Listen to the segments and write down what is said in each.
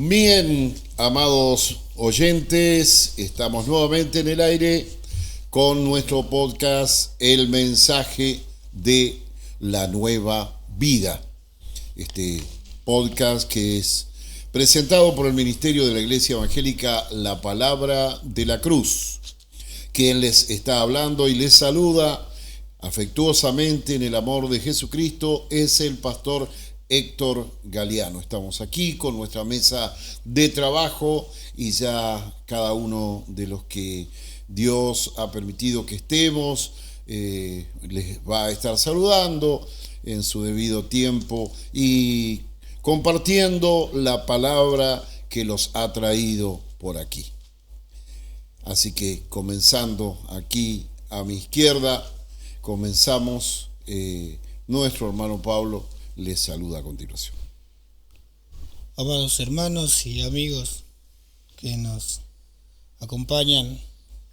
Bien, amados oyentes, estamos nuevamente en el aire con nuestro podcast El mensaje de la nueva vida. Este podcast que es presentado por el Ministerio de la Iglesia Evangélica La Palabra de la Cruz. Quien les está hablando y les saluda afectuosamente en el amor de Jesucristo es el pastor Héctor Galeano. Estamos aquí con nuestra mesa de trabajo y ya cada uno de los que Dios ha permitido que estemos les va a estar saludando en su debido tiempo y compartiendo la palabra que los ha traído por aquí. Así que comenzando aquí a mi izquierda, comenzamos. Nuestro hermano Pablo les saluda a continuación. Amados hermanos y amigos que nos acompañan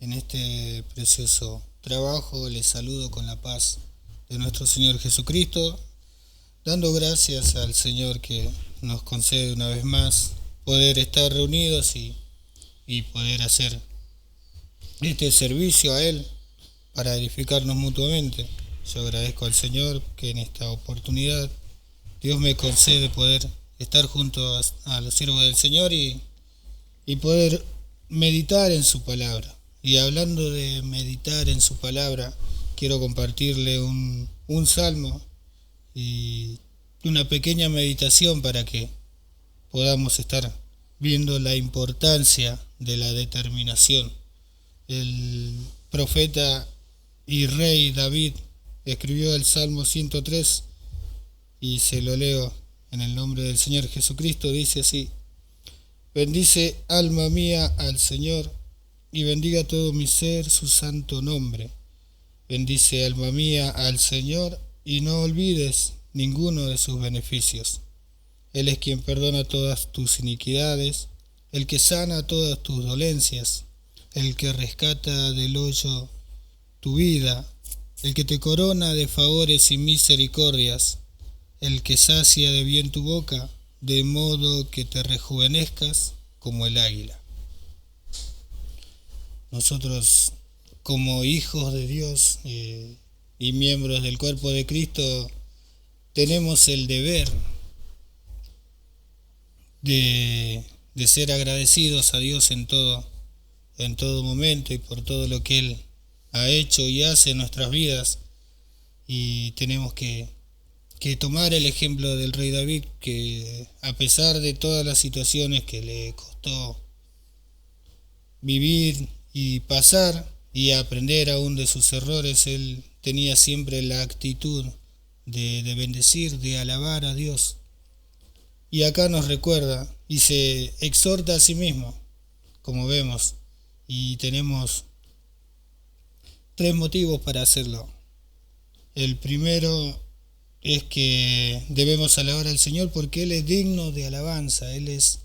en este precioso trabajo, les saludo con la paz de nuestro Señor Jesucristo, dando gracias al Señor que nos concede una vez más poder estar reunidos y poder hacer este servicio a Él para edificarnos mutuamente. Yo agradezco al Señor que en esta oportunidad Dios me concede poder estar junto a los siervos del Señor y poder meditar en su palabra. Y hablando de meditar en su palabra, quiero compartirle un salmo y una pequeña meditación para que podamos estar viendo la importancia de la determinación. El profeta y rey David escribió el Salmo 103 y se lo leo en el nombre del Señor Jesucristo. Dice así: bendice alma mía al Señor y bendiga todo mi ser su santo nombre. Bendice alma mía al Señor y no olvides ninguno de sus beneficios. Él es quien perdona todas tus iniquidades, el que sana todas tus dolencias, el que rescata del hoyo tu vida, el que te corona de favores y misericordias, el que sacia de bien tu boca, de modo que te rejuvenezcas como el águila. Nosotros, como hijos de Dios y miembros del cuerpo de Cristo, tenemos el deber de ser agradecidos a Dios en todo momento y por todo lo que Él ha hecho y hace en nuestras vidas. Y tenemos que tomar el ejemplo del rey David, que a pesar de todas las situaciones que le costó vivir y pasar y aprender aún de sus errores, él tenía siempre la actitud de bendecir, de alabar a Dios. Y acá nos recuerda y se exhorta a sí mismo, como vemos, y tenemos 3 motivos para hacerlo. El primero es que debemos alabar al Señor porque Él es digno de alabanza. Él es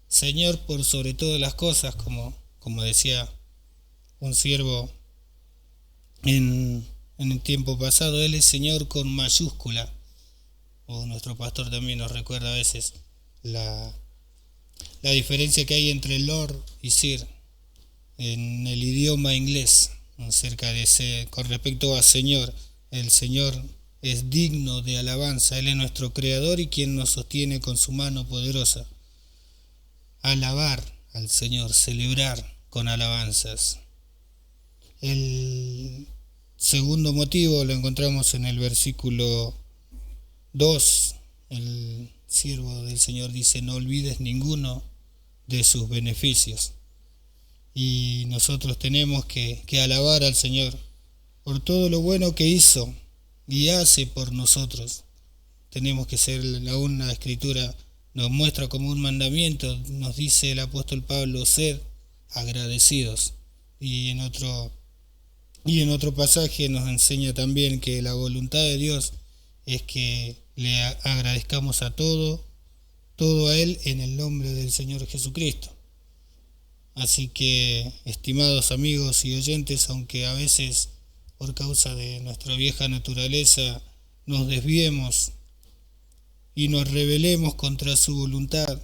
Señor por sobre todas las cosas, como decía un siervo en el tiempo pasado. Él es Señor con mayúscula. O nuestro pastor también nos recuerda a veces la diferencia que hay entre Lord y Sir en el idioma inglés, acerca de con respecto a Señor. El Señor es digno de alabanza. Él es nuestro creador y quien nos sostiene con su mano poderosa. Alabar al Señor, celebrar con alabanzas. El segundo motivo lo encontramos en el versículo 2. El siervo del Señor dice: no olvides ninguno de sus beneficios. Y nosotros tenemos que alabar al Señor por todo lo bueno que hizo y hace por nosotros. Tenemos que ser, aún la Escritura nos muestra como un mandamiento, nos dice el apóstol Pablo: sed agradecidos. Y en otro pasaje nos enseña también que la voluntad de Dios es que le agradezcamos a todo a Él en el nombre del Señor Jesucristo. Así que, estimados amigos y oyentes, aunque a veces por causa de nuestra vieja naturaleza nos desviemos y nos rebelemos contra su voluntad,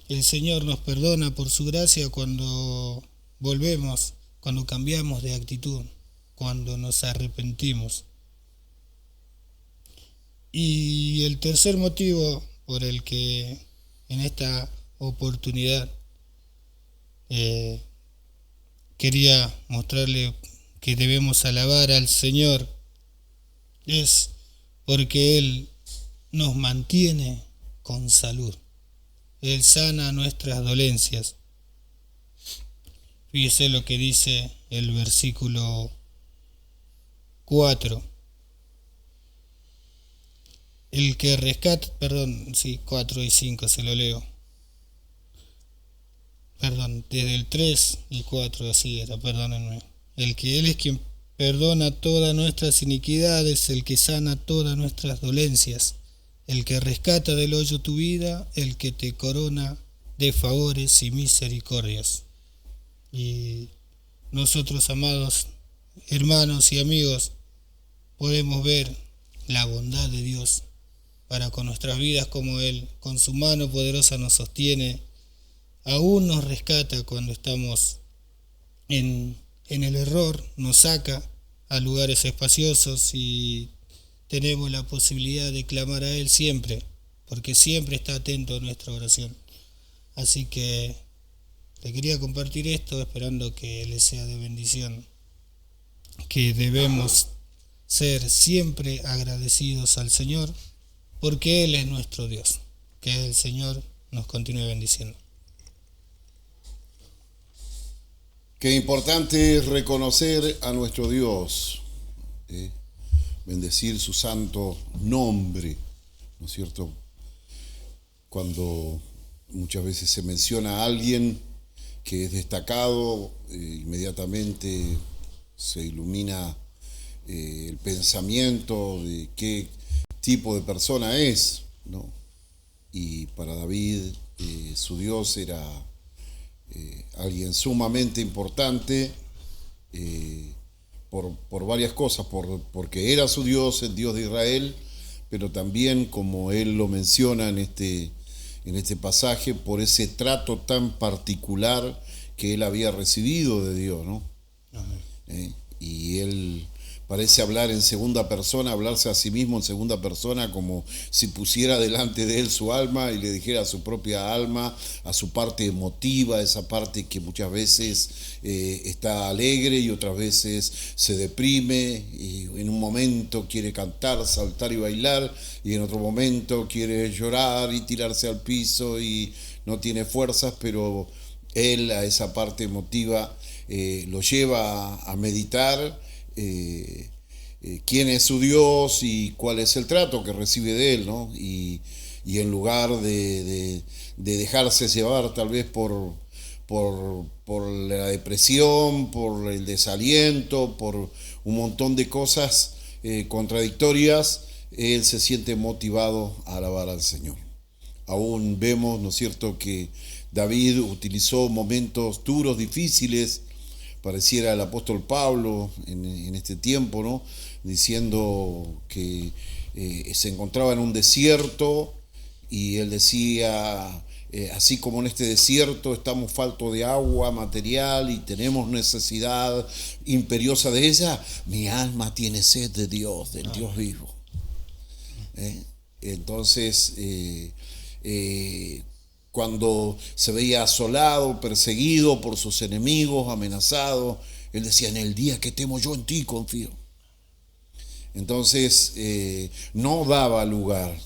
el Señor nos perdona por su gracia cuando volvemos, cuando cambiamos de actitud, cuando nos arrepentimos. Y el tercer motivo por el que en esta oportunidad quería mostrarle que debemos alabar al Señor es porque Él nos mantiene con salud. Él sana nuestras dolencias. Fíjese lo que dice el versículo 4. El que rescata, 4 y 5 se lo leo. Desde el 3 y 4, así era, perdónenme. El que Él es quien perdona todas nuestras iniquidades, el que sana todas nuestras dolencias, el que rescata del hoyo tu vida, el que te corona de favores y misericordias. Y nosotros, amados hermanos y amigos, podemos ver la bondad de Dios para con nuestras vidas, como Él con su mano poderosa nos sostiene, aún nos rescata cuando estamos en el error, nos saca a lugares espaciosos y tenemos la posibilidad de clamar a Él siempre, porque siempre está atento a nuestra oración. Así que le quería compartir esto, esperando que les sea de bendición, que debemos ser siempre agradecidos al Señor, porque Él es nuestro Dios. Que el Señor nos continúe bendiciendo. Qué importante es reconocer a nuestro Dios, bendecir su santo nombre, ¿no es cierto? Cuando muchas veces se menciona a alguien que es destacado, inmediatamente se ilumina el pensamiento de qué tipo de persona es, ¿no? Y para David, su Dios era alguien sumamente importante por varias cosas, porque era su Dios, el Dios de Israel, pero también, como él lo menciona en este pasaje, por ese trato tan particular que él había recibido de Dios, ¿no? Y él parece hablar en segunda persona, hablarse a sí mismo en segunda persona, como si pusiera delante de él su alma y le dijera a su propia alma, a su parte emotiva, esa parte que muchas veces está alegre y otras veces se deprime, y en un momento quiere cantar, saltar y bailar, y en otro momento quiere llorar y tirarse al piso y no tiene fuerzas, pero él a esa parte emotiva lo lleva a meditar quién es su Dios y cuál es el trato que recibe de él, ¿no? Y en lugar de dejarse llevar tal vez por la depresión, por el desaliento, por un montón de cosas contradictorias, él se siente motivado a alabar al Señor. Aún vemos, ¿no es cierto?, que David utilizó momentos duros, difíciles, pareciera el apóstol Pablo en este tiempo, ¿no?, diciendo que se encontraba en un desierto, y él decía, así como en este desierto estamos faltos de agua material y tenemos necesidad imperiosa de ella, mi alma tiene sed de Dios, del Dios vivo. Entonces, cuando se veía asolado, perseguido por sus enemigos, amenazado, él decía, en el día que temo yo en ti confío. Entonces no daba lugar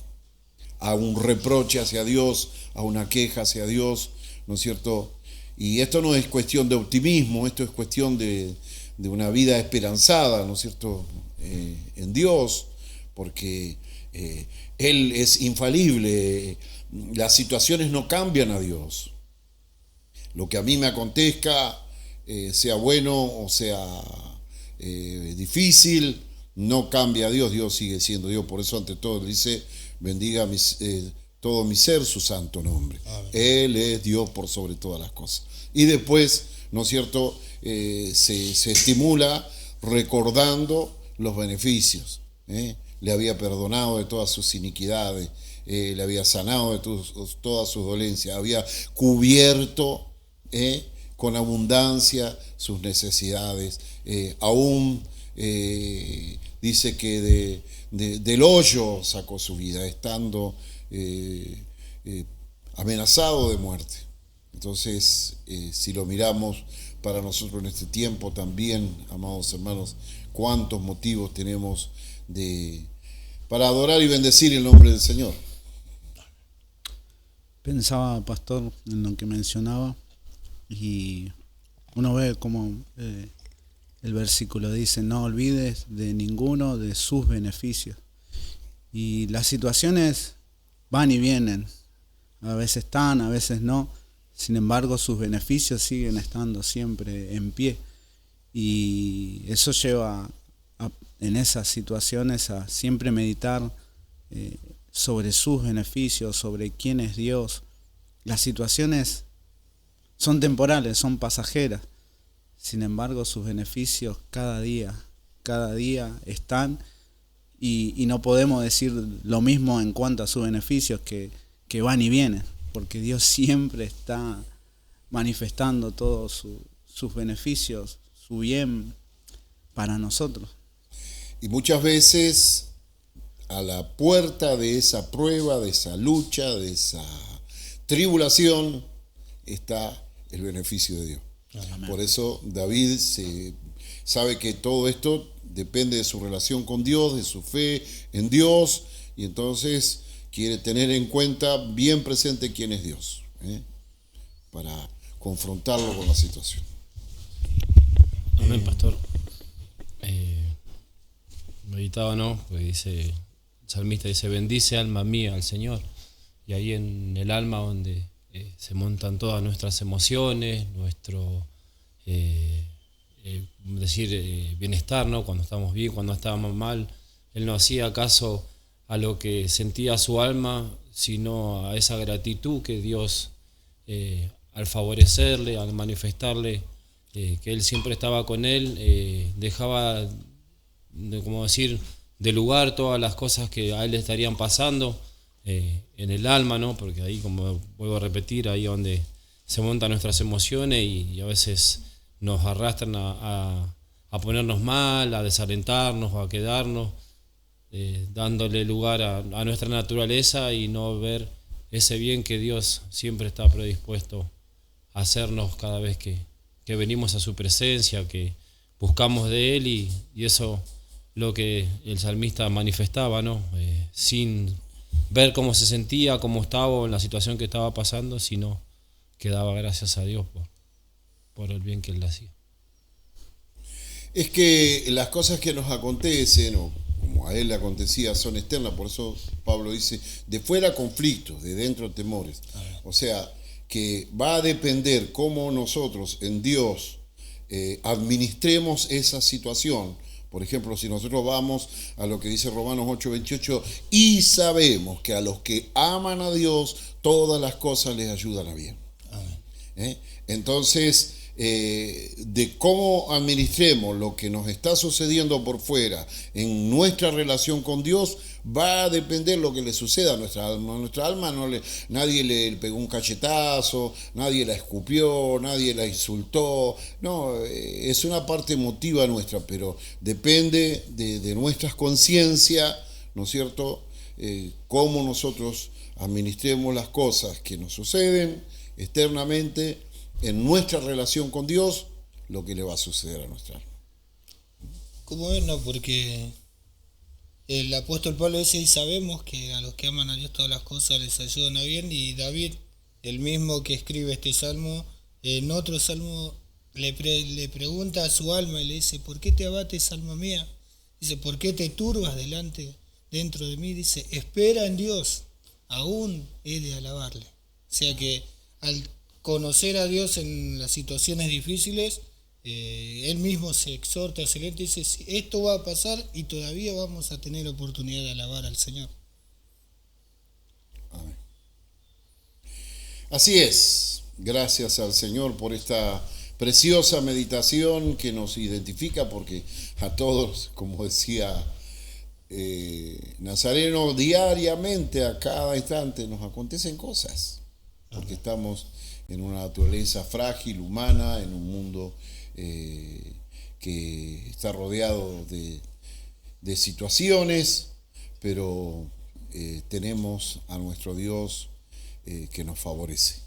a un reproche hacia Dios, a una queja hacia Dios, ¿no es cierto? Y esto no es cuestión de optimismo, esto es cuestión de una vida esperanzada, ¿no es cierto?, en Dios, porque Él es infalible. Las situaciones no cambian a Dios. Lo que a mí me acontezca, sea bueno o sea difícil, no cambia a Dios. Dios sigue siendo Dios. Por eso, ante todo, dice, bendiga todo mi ser su santo nombre. Amén. Él es Dios por sobre todas las cosas. Y después, ¿no es cierto?, se estimula recordando los beneficios. Le había perdonado de todas sus iniquidades. le había sanado de todas sus dolencias, había cubierto con abundancia sus necesidades, aún dice que del hoyo sacó su vida, estando amenazado de muerte. Entonces, si lo miramos para nosotros en este tiempo también, amados hermanos, cuántos motivos tenemos para adorar y bendecir el nombre del Señor. Pensaba, pastor, en lo que mencionaba, y uno ve como el versículo dice: no olvides de ninguno de sus beneficios. Y las situaciones van y vienen, a veces están, a veces no. Sin embargo, sus beneficios siguen estando siempre en pie. Y eso lleva en esas situaciones a siempre meditar sobre sus beneficios, sobre quién es Dios. Las situaciones son temporales, son pasajeras. Sin embargo, sus beneficios cada día están. Y no podemos decir lo mismo en cuanto a sus beneficios que van y vienen, porque Dios siempre está manifestando todos sus beneficios, su bien para nosotros. Y muchas veces a la puerta de esa prueba, de esa lucha, de esa tribulación, está el beneficio de Dios. Amén. Por eso David sabe que todo esto depende de su relación con Dios, de su fe en Dios, y entonces quiere tener en cuenta bien presente quién es Dios, para confrontarlo con la situación. Amén, pastor. Meditaba, ¿no? Porque dice, el salmista dice: bendice alma mía al Señor. Y ahí en el alma donde se montan todas nuestras emociones, nuestro bienestar, ¿no? Cuando estamos bien, cuando estábamos mal. Él no hacía caso a lo que sentía su alma, sino a esa gratitud que Dios, al favorecerle, al manifestarle que Él siempre estaba con él, dejaba de lugar todas las cosas que a él le estarían pasando en el alma, ¿no? Porque ahí, como vuelvo a repetir, ahí donde se montan nuestras emociones y a veces nos arrastran a ponernos mal, a desalentarnos o a quedarnos, dándole lugar a nuestra naturaleza y no ver ese bien que Dios siempre está predispuesto a hacernos cada vez que venimos a su presencia, que buscamos de Él, y eso lo que el salmista manifestaba, ¿no? Sin ver cómo se sentía, cómo estaba en la situación que estaba pasando, sino que daba gracias a Dios por el bien que Él le hacía. Es que las cosas que nos acontecen, o como a él le acontecía, son externas. Por eso Pablo dice: de fuera conflictos, de dentro temores. O sea, que va a depender cómo nosotros en Dios administremos esa situación. Por ejemplo, si nosotros vamos a lo que dice Romanos 8:28, y sabemos que a los que aman a Dios, todas las cosas les ayudan a bien. Entonces, de cómo administremos lo que nos está sucediendo por fuera en nuestra relación con Dios, va a depender lo que le suceda a nuestra alma. A nuestra alma nadie le pegó un cachetazo, nadie la escupió, nadie la insultó. No, es una parte emotiva nuestra, pero depende de nuestras conciencias, ¿no es cierto? Cómo nosotros administremos las cosas que nos suceden externamente en nuestra relación con Dios, lo que le va a suceder a nuestra alma. ¿Cómo es? No, porque el apóstol Pablo dice: y sabemos que a los que aman a Dios todas las cosas les ayudan a bien. Y David, el mismo que escribe este salmo, en otro salmo le pregunta a su alma y le dice: ¿por qué te abates, alma mía? Dice: ¿por qué te turbas dentro de mí? Dice: espera en Dios, aún he de alabarle. O sea que al conocer a Dios en las situaciones difíciles, Él mismo se exhorta, se alienta y dice: esto va a pasar y todavía vamos a tener oportunidad de alabar al Señor. Amén. Así es. Gracias al Señor por esta preciosa meditación que nos identifica, porque a todos, como decía Nazareno, diariamente, a cada instante, nos acontecen cosas, porque estamos en una naturaleza frágil, humana, en un mundo que está rodeado de situaciones, pero tenemos a nuestro Dios que nos favorece.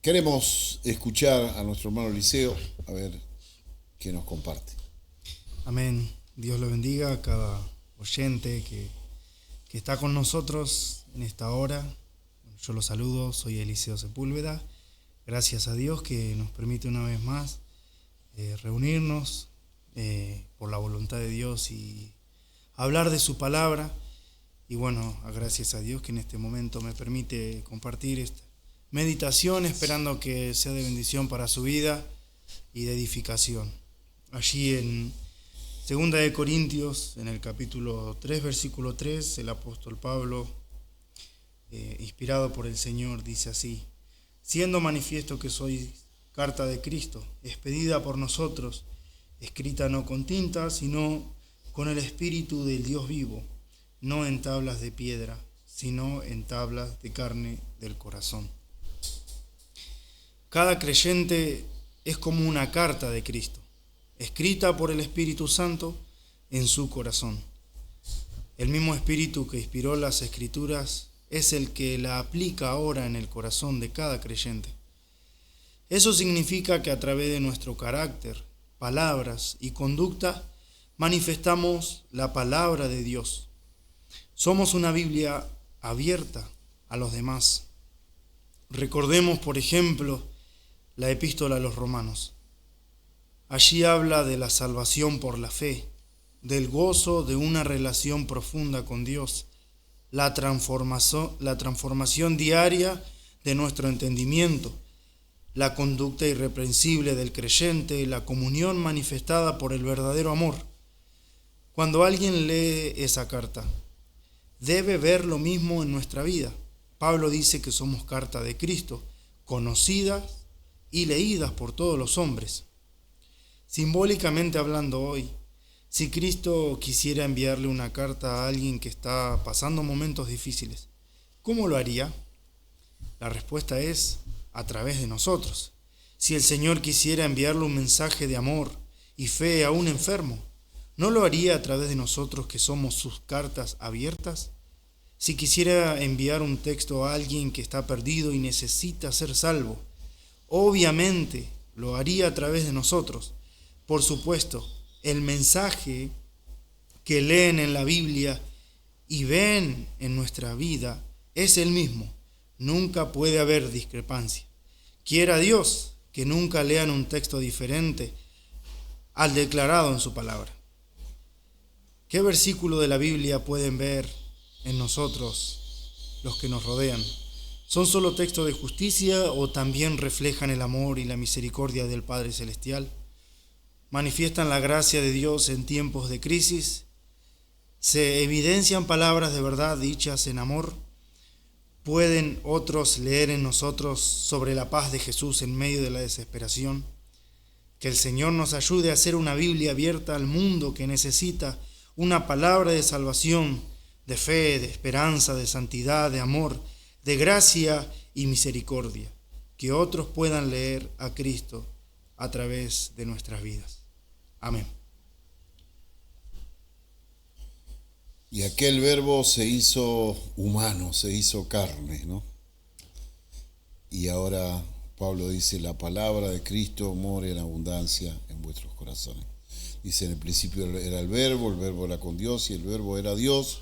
Queremos escuchar a nuestro hermano Eliseo, a ver qué nos comparte. Amén. Dios lo bendiga a cada oyente que está con nosotros en esta hora. Yo los saludo, soy Eliseo Sepúlveda. Gracias a Dios que nos permite una vez más reunirnos por la voluntad de Dios y hablar de su palabra. Y bueno, gracias a Dios que en este momento me permite compartir esta meditación, esperando que sea de bendición para su vida y de edificación. Allí en 2 de Corintios, en el capítulo 3, versículo 3, el apóstol Pablo, inspirado por el Señor, dice así: siendo manifiesto que sois carta de Cristo, expedida por nosotros, escrita no con tinta, sino con el Espíritu del Dios vivo, no en tablas de piedra, sino en tablas de carne del corazón. Cada creyente es como una carta de Cristo, escrita por el Espíritu Santo en su corazón. El mismo Espíritu que inspiró las Escrituras es el que la aplica ahora en el corazón de cada creyente. Eso significa que a través de nuestro carácter, palabras y conducta manifestamos la palabra de Dios. Somos una Biblia abierta a los demás. Recordemos, por ejemplo, la epístola a los Romanos. Allí habla de la salvación por la fe, del gozo de una relación profunda con Dios, la transformación diaria de nuestro entendimiento, la conducta irreprensible del creyente, la comunión manifestada por el verdadero amor. Cuando alguien lee esa carta, debe ver lo mismo en nuestra vida. Pablo dice que somos carta de Cristo, conocidas y leídas por todos los hombres. Simbólicamente hablando hoy, si Cristo quisiera enviarle una carta a alguien que está pasando momentos difíciles, ¿cómo lo haría? La respuesta es a través de nosotros. Si el Señor quisiera enviarle un mensaje de amor y fe a un enfermo, ¿no lo haría a través de nosotros que somos sus cartas abiertas? Si quisiera enviar un texto a alguien que está perdido y necesita ser salvo, obviamente lo haría a través de nosotros. Por supuesto, el mensaje que leen en la Biblia y ven en nuestra vida es el mismo. Nunca puede haber discrepancia. Quiera Dios que nunca lean un texto diferente al declarado en su palabra. ¿Qué versículo de la Biblia pueden ver en nosotros los que nos rodean? ¿Son solo textos de justicia o también reflejan el amor y la misericordia del Padre Celestial? ¿Manifiestan la gracia de Dios en tiempos de crisis? ¿Se evidencian palabras de verdad dichas en amor? ¿Pueden otros leer en nosotros sobre la paz de Jesús en medio de la desesperación? Que el Señor nos ayude a hacer una Biblia abierta al mundo que necesita una palabra de salvación, de fe, de esperanza, de santidad, de amor, de gracia y misericordia. Que otros puedan leer a Cristo a través de nuestras vidas. Amén. Y aquel verbo se hizo humano, se hizo carne, ¿no? Y ahora Pablo dice, la palabra de Cristo mora en abundancia en vuestros corazones. Dice, en el principio era el verbo era con Dios y el verbo era Dios.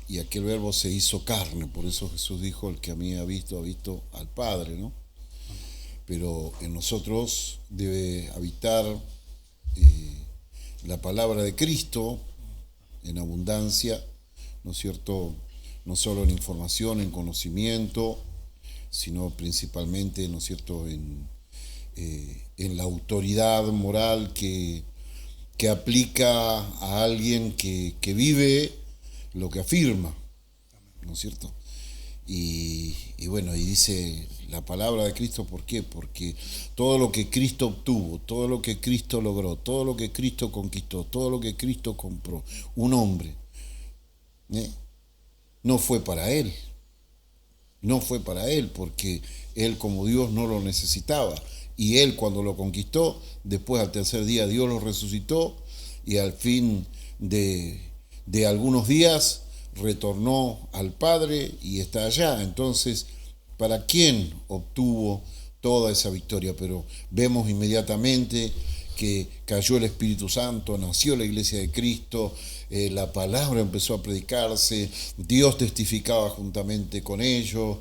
Y aquel verbo se hizo carne, por eso Jesús dijo, el que a mí ha visto al Padre, ¿no? Pero en nosotros debe habitar la palabra de Cristo en abundancia, ¿no es cierto? No solo en información, en conocimiento, sino principalmente, ¿no es cierto?, en la autoridad moral que aplica a alguien que vive lo que afirma, ¿no es cierto? Y bueno, y dice la palabra de Cristo, ¿por qué? Porque todo lo que Cristo obtuvo, todo lo que Cristo logró, todo lo que Cristo conquistó, todo lo que Cristo compró, un hombre, no fue para él. No fue para él, porque él como Dios no lo necesitaba. Y él cuando lo conquistó, después al tercer día Dios lo resucitó y al fin de algunos días retornó al Padre y está allá. Entonces, ¿para quién obtuvo toda esa victoria? Pero vemos inmediatamente que cayó el Espíritu Santo, nació la iglesia de Cristo, la palabra empezó a predicarse, Dios testificaba juntamente con ellos,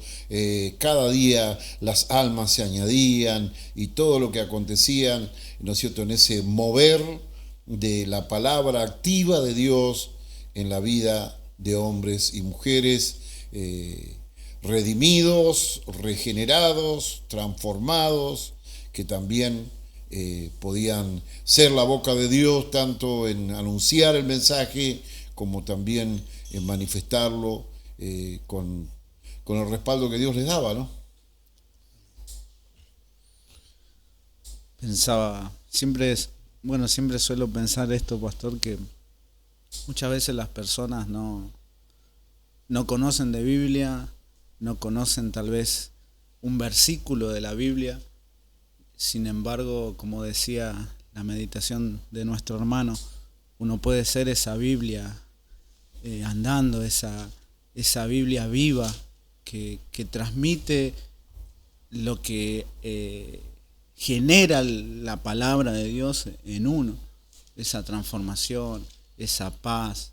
cada día las almas se añadían y todo lo que acontecía, ¿no es cierto?, en ese mover de la palabra activa de Dios en la vida de hombres y mujeres redimidos, regenerados, transformados, que también podían ser la boca de Dios tanto en anunciar el mensaje como también en manifestarlo con el respaldo que Dios les daba, ¿no? Pensaba, siempre suelo pensar esto, pastor, que muchas veces las personas no conocen de Biblia, no conocen tal vez un versículo de la Biblia. Sin embargo, como decía la meditación de nuestro hermano, uno puede ser esa Biblia andando, esa Biblia viva que transmite lo que genera la palabra de Dios en uno, esa transformación, esa paz,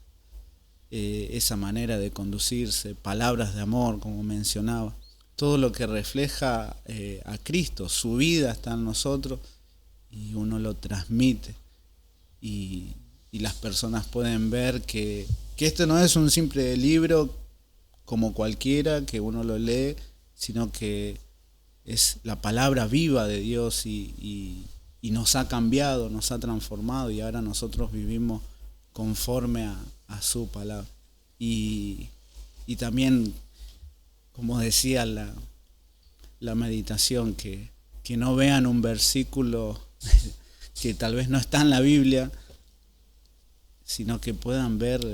esa manera de conducirse, palabras de amor, como mencionaba. Todo lo que refleja a Cristo, su vida está en nosotros y uno lo transmite y las personas pueden ver que este no es un simple libro como cualquiera que uno lo lee, sino que es la palabra viva de Dios y nos ha cambiado, nos ha transformado y ahora nosotros vivimos conforme a su palabra. Y también, como decía la meditación, que no vean un versículo que tal vez no está en la Biblia, sino que puedan ver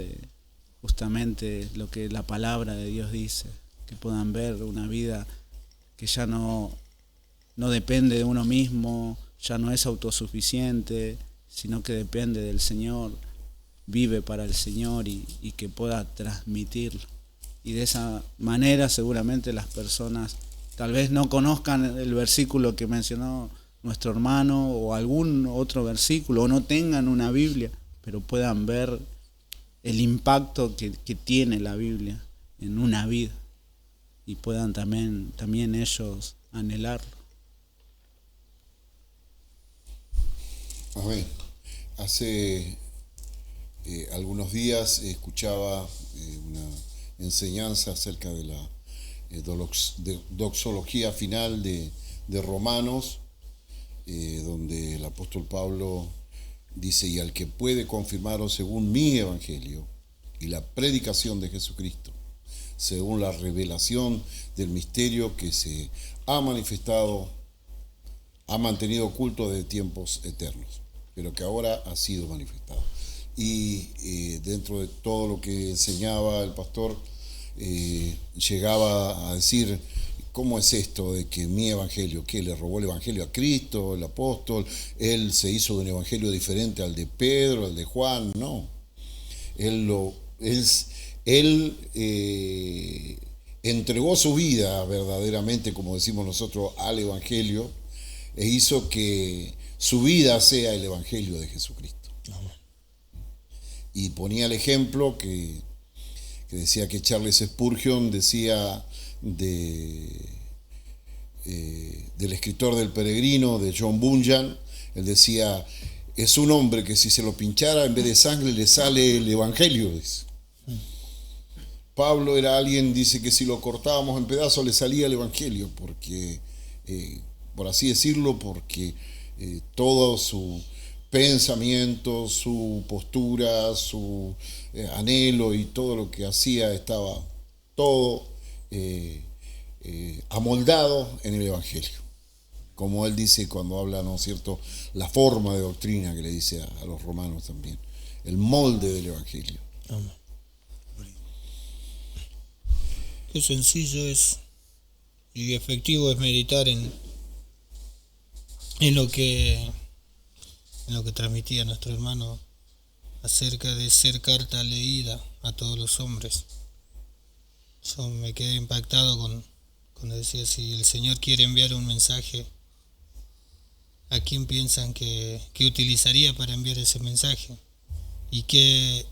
justamente lo que la palabra de Dios dice, que puedan ver una vida que ya no depende de uno mismo, ya no es autosuficiente, sino que depende del Señor, vive para el Señor y que pueda transmitirlo. Y de esa manera seguramente las personas tal vez no conozcan el versículo que mencionó nuestro hermano o algún otro versículo, o no tengan una Biblia, pero puedan ver el impacto que tiene la Biblia en una vida y puedan también ellos anhelarlo. Amén. Hace algunos días escuchaba una enseñanza acerca de la doxología final de Romanos, donde el apóstol Pablo dice: y al que puede confirmaros según mi evangelio y la predicación de Jesucristo, según la revelación del misterio que se ha manifestado, ha mantenido oculto desde tiempos eternos, pero que ahora ha sido manifestado. Y dentro de todo lo que enseñaba el pastor, llegaba a decir: ¿cómo es esto de que mi evangelio, que le robó el evangelio a Cristo, el apóstol? Él se hizo de un evangelio diferente al de Pedro, al de Juan. No, él entregó su vida verdaderamente, como decimos nosotros, al evangelio, e hizo que su vida sea el evangelio de Jesucristo. Y ponía el ejemplo que decía que Charles Spurgeon decía del escritor del Peregrino, de John Bunyan. Él decía: es un hombre que si se lo pinchara en vez de sangre le sale el evangelio. Dice. Pablo era alguien, dice, que si lo cortábamos en pedazos le salía el evangelio, porque por así decirlo, porque todo su pensamiento, su postura, su anhelo y todo lo que hacía estaba todo amoldado en el Evangelio. Como él dice cuando habla, ¿no es cierto?, la forma de doctrina que le dice a los romanos también, el molde del Evangelio. Amén. Qué sencillo es y efectivo es meditar en lo que transmitía nuestro hermano acerca de ser carta leída a todos los hombres. Yo me quedé impactado cuando decía, si el Señor quiere enviar un mensaje, ¿a quién piensan que utilizaría para enviar ese mensaje? Y que,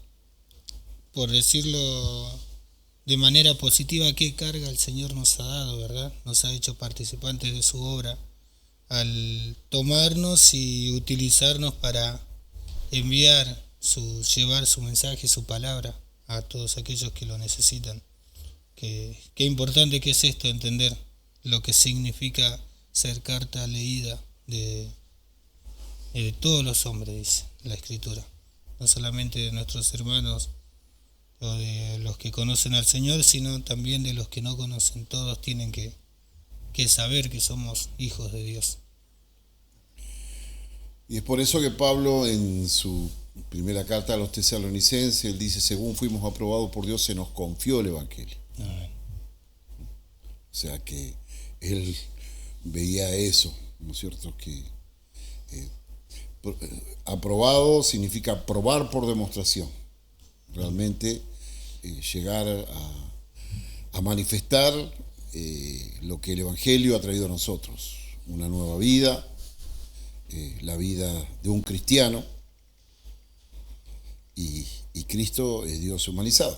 por decirlo de manera positiva, qué carga el Señor nos ha dado, ¿verdad? Nos ha hecho participantes de su obra al tomarnos y utilizarnos para llevar su mensaje, su palabra a todos aquellos que lo necesitan. Qué importante que es esto, entender lo que significa ser carta leída de todos los hombres, dice la Escritura, no solamente de nuestros hermanos o de los que conocen al Señor, sino también de los que no conocen. Todos tienen que saber que somos hijos de Dios. Y es por eso que Pablo, en su primera carta a los tesalonicenses, él dice: según fuimos aprobados por Dios, se nos confió el Evangelio. Amén. O sea que él veía eso, ¿no es cierto?, que aprobado significa probar por demostración, realmente llegar a manifestar lo que el Evangelio ha traído a nosotros, una nueva vida, la vida de un cristiano, y Cristo es Dios humanizado.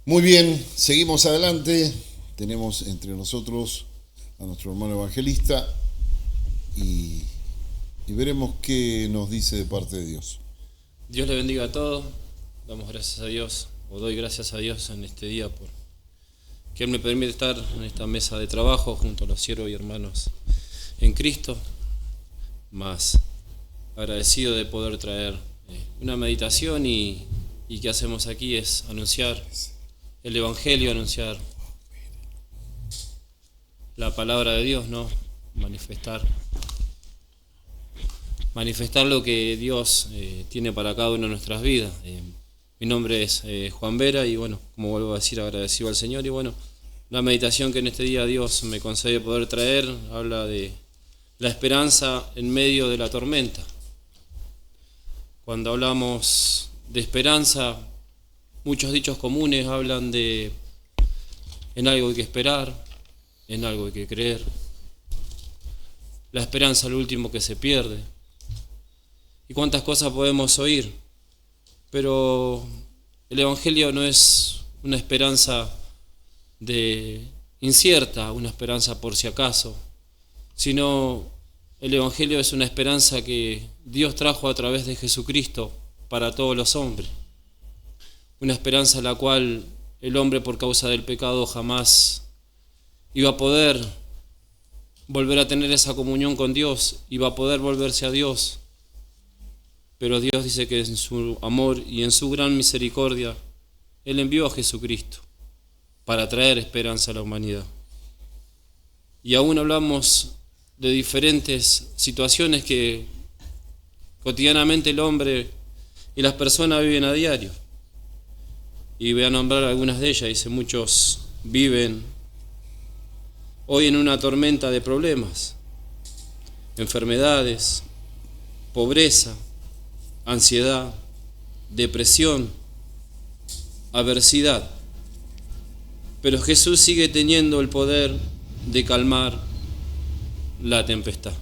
Muy bien, seguimos adelante. Tenemos entre nosotros a nuestro hermano evangelista y veremos qué nos dice de parte de Dios. Dios le bendiga a todos. Damos gracias a Dios, o doy gracias a Dios en este día por que Él me permite estar en esta mesa de trabajo junto a los siervos y hermanos en Cristo, más agradecido de poder traer una meditación y que hacemos aquí es anunciar el Evangelio, anunciar la palabra de Dios, ¿no? Manifestar lo que Dios tiene para cada una de nuestras vidas. Mi nombre es Juan Vera y bueno, como vuelvo a decir, agradecido al Señor. Y bueno, la meditación que en este día Dios me concede poder traer habla de la esperanza en medio de la tormenta. Cuando hablamos de esperanza, muchos dichos comunes hablan de en algo hay que esperar, en algo hay que creer. La esperanza es lo último que se pierde. Y cuántas cosas podemos oír, pero el Evangelio no es una esperanza incierta, una esperanza por si acaso, sino el Evangelio es una esperanza que Dios trajo a través de Jesucristo para todos los hombres. Una esperanza en la cual el hombre, por causa del pecado, jamás iba a poder volver a tener esa comunión con Dios, iba a poder volverse a Dios. Pero Dios dice que en su amor y en su gran misericordia, Él envió a Jesucristo para traer esperanza a la humanidad. Y aún hablamos de diferentes situaciones que cotidianamente el hombre y las personas viven a diario. Y voy a nombrar algunas de ellas. Dice, muchos viven hoy en una tormenta de problemas, enfermedades, pobreza, ansiedad, depresión, adversidad. Pero Jesús sigue teniendo el poder de calmar la tempestad.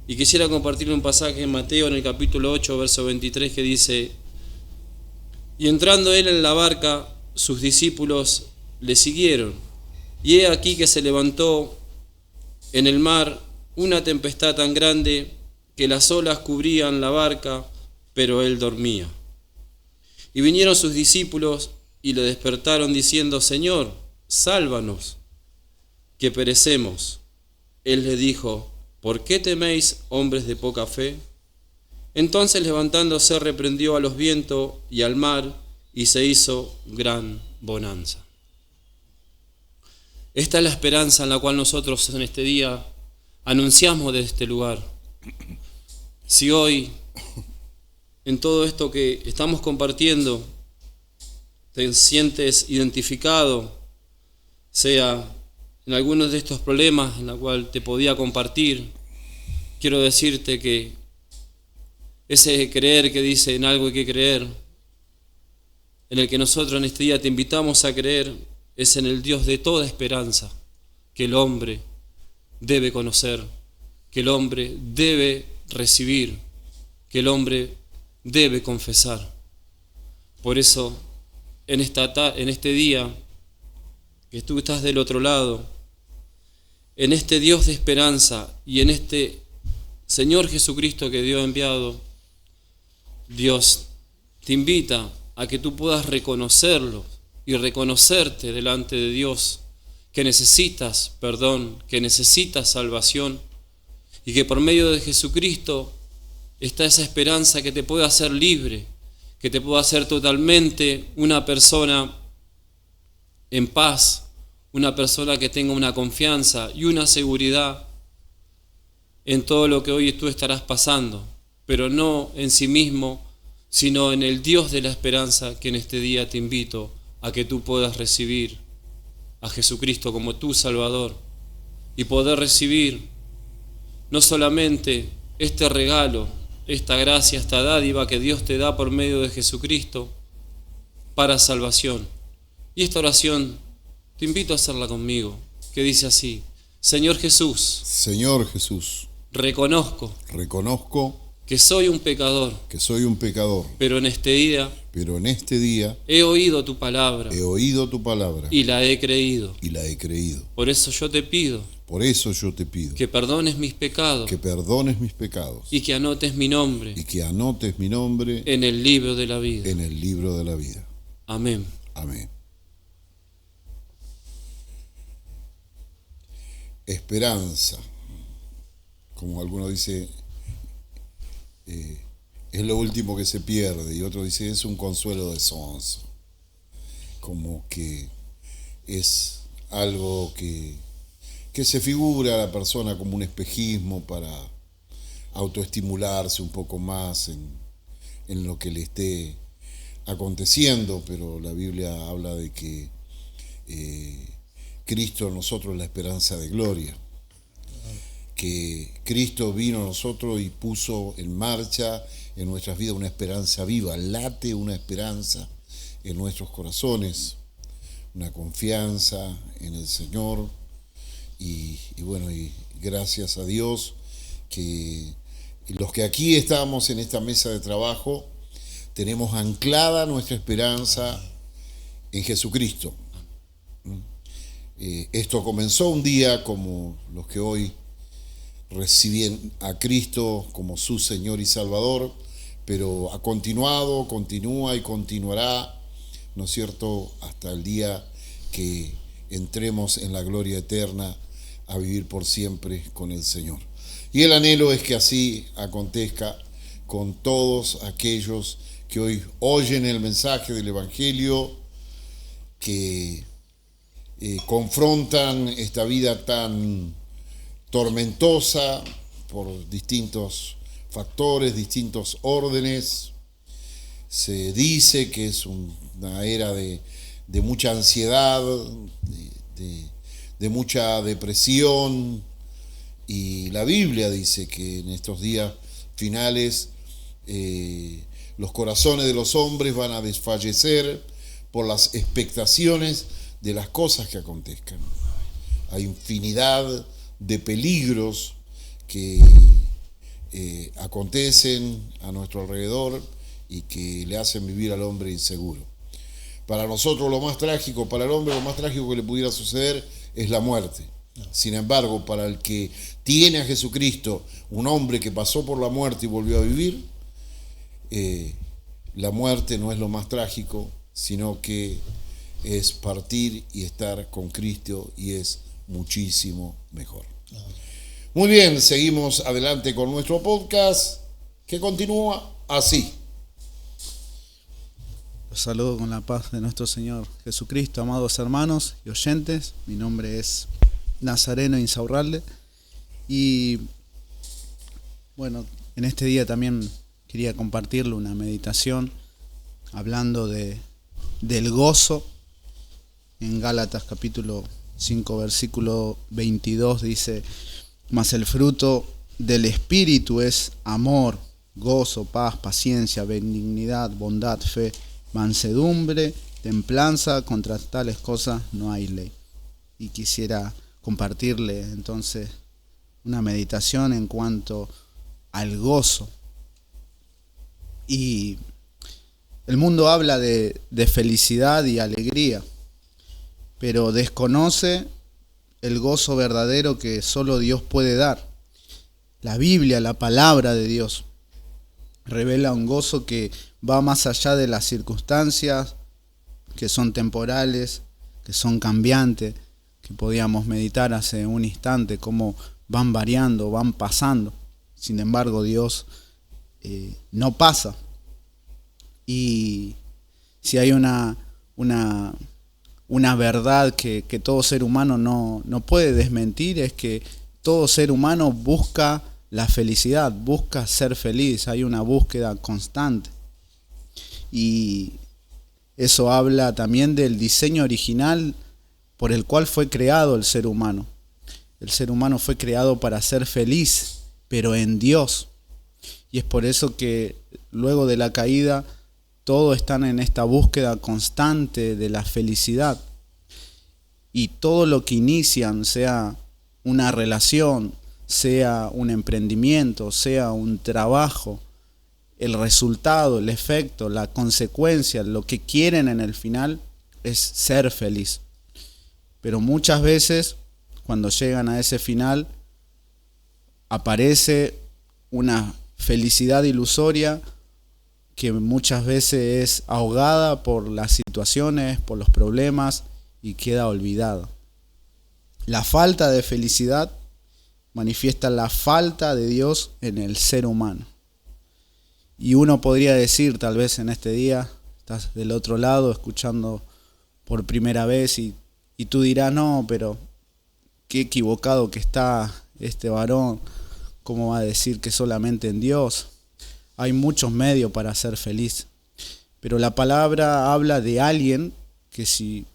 Y quisiera compartir un pasaje en Mateo, en el capítulo 8, verso 23, que dice: y entrando él en la barca, sus discípulos le siguieron. Y he aquí que se levantó en el mar una tempestad tan grande que las olas cubrían la barca, pero él dormía. Y vinieron sus discípulos y le despertaron diciendo: Señor, sálvanos, que perecemos. Él les dijo: ¿por qué teméis, hombres de poca fe? Entonces levantándose reprendió a los vientos y al mar, y se hizo gran bonanza. Esta es la esperanza en la cual nosotros en este día anunciamos desde este lugar. Si hoy, en todo esto que estamos compartiendo, te sientes identificado, sea en algunos de estos problemas en los cuales te podía compartir, quiero decirte que ese creer que dice en algo hay que creer, en el que nosotros en este día te invitamos a creer, es en el Dios de toda esperanza, que el hombre debe conocer, que el hombre debe recibir, que el hombre debe confesar. Por eso, en este día, que tú estás del otro lado, en este Dios de esperanza y en este Señor Jesucristo que Dios ha enviado, Dios te invita a que tú puedas reconocerlo y reconocerte delante de Dios, que necesitas perdón, que necesitas salvación, y que por medio de Jesucristo está esa esperanza que te puede hacer libre, que te puede hacer totalmente una persona en paz, una persona que tenga una confianza y una seguridad en todo lo que hoy tú estarás pasando, pero no en sí mismo, sino en el Dios de la esperanza, que en este día te invito a que tú puedas recibir a Jesucristo como tu Salvador y poder recibir no solamente este regalo, esta gracia, esta dádiva que Dios te da por medio de Jesucristo para salvación. Y esta oración te invito a hacerla conmigo, que dice así: Señor Jesús, Señor Jesús, reconozco que soy un pecador, pero en este día he oído tu palabra y la he creído. Por eso yo te pido que perdones mis pecados y que anotes mi nombre en el libro de la vida. Amén. Amén. Esperanza, como alguno dice, es lo último que se pierde, y otro dice es un consuelo de sonso, como que es algo que se figura a la persona como un espejismo para autoestimularse un poco más en lo que le esté aconteciendo, pero la Biblia habla de que Cristo en nosotros es la esperanza de gloria, que Cristo vino a nosotros y puso en marcha en nuestras vidas una esperanza viva, late una esperanza en nuestros corazones, una confianza en el Señor, y bueno, y gracias a Dios que los que aquí estamos en esta mesa de trabajo tenemos anclada nuestra esperanza en Jesucristo. Esto comenzó un día como los que hoy reciben a Cristo como su Señor y Salvador, pero ha continuado, continúa y continuará, ¿no es cierto?, hasta el día que entremos en la gloria eterna a vivir por siempre con el Señor. Y el anhelo es que así acontezca con todos aquellos que hoy oyen el mensaje del Evangelio, que confrontan esta vida tan tormentosa por distintos factores, distintos órdenes. Se dice que es una era de mucha ansiedad, de mucha depresión, y la Biblia dice que en estos días finales los corazones de los hombres van a desfallecer por las expectaciones de las cosas que acontezcan. Hay infinidad de peligros que acontecen a nuestro alrededor y que le hacen vivir al hombre inseguro. Para nosotros lo más trágico, para el hombre lo más trágico que le pudiera suceder es la muerte. Sin embargo, para el que tiene a Jesucristo, un hombre que pasó por la muerte y volvió a vivir, la muerte no es lo más trágico, sino que es partir y estar con Cristo, y es muchísimo mejor. Muy bien, seguimos adelante con nuestro podcast. que continúa así. Los saludo con la paz de nuestro Señor Jesucristo, amados hermanos y oyentes. Mi nombre es Nazareno Insaurralde y bueno, en este día también quería compartirle una meditación hablando del gozo. En Gálatas capítulo 5 versículo 22 dice: mas el fruto del Espíritu es amor, gozo, paz, paciencia, benignidad, bondad, fe, mansedumbre, templanza. Contra tales cosas no hay ley. Y quisiera compartirle entonces una meditación en cuanto al gozo. Y el mundo habla de felicidad y alegría, pero desconoce el gozo verdadero que solo Dios puede dar. La Biblia, la palabra de Dios, revela un gozo que va más allá de las circunstancias que son temporales, que son cambiantes, que podíamos meditar hace un instante, cómo van variando, van pasando. Sin embargo, Dios no pasa. Y si hay una verdad que todo ser humano no puede desmentir, es que todo ser humano busca la felicidad, busca ser feliz. Hay una búsqueda constante. Y eso habla también del diseño original por el cual fue creado el ser humano. El ser humano fue creado para ser feliz, pero en Dios. Y es por eso que luego de la caída todos están en esta búsqueda constante de la felicidad. Y todo lo que inician, sea una relación, sea un emprendimiento, sea un trabajo, el resultado, el efecto, la consecuencia, lo que quieren en el final es ser feliz. Pero muchas veces, cuando llegan a ese final, aparece una felicidad ilusoria que muchas veces es ahogada por las situaciones, por los problemas, y queda olvidada. La falta de felicidad manifiesta la falta de Dios en el ser humano. Y uno podría decir, tal vez en este día, estás del otro lado escuchando por primera vez y tú dirás: no, pero qué equivocado que está este varón, ¿cómo va a decir que solamente en Dios? Hay muchos medios para ser feliz. Pero la palabra habla de alguien que, si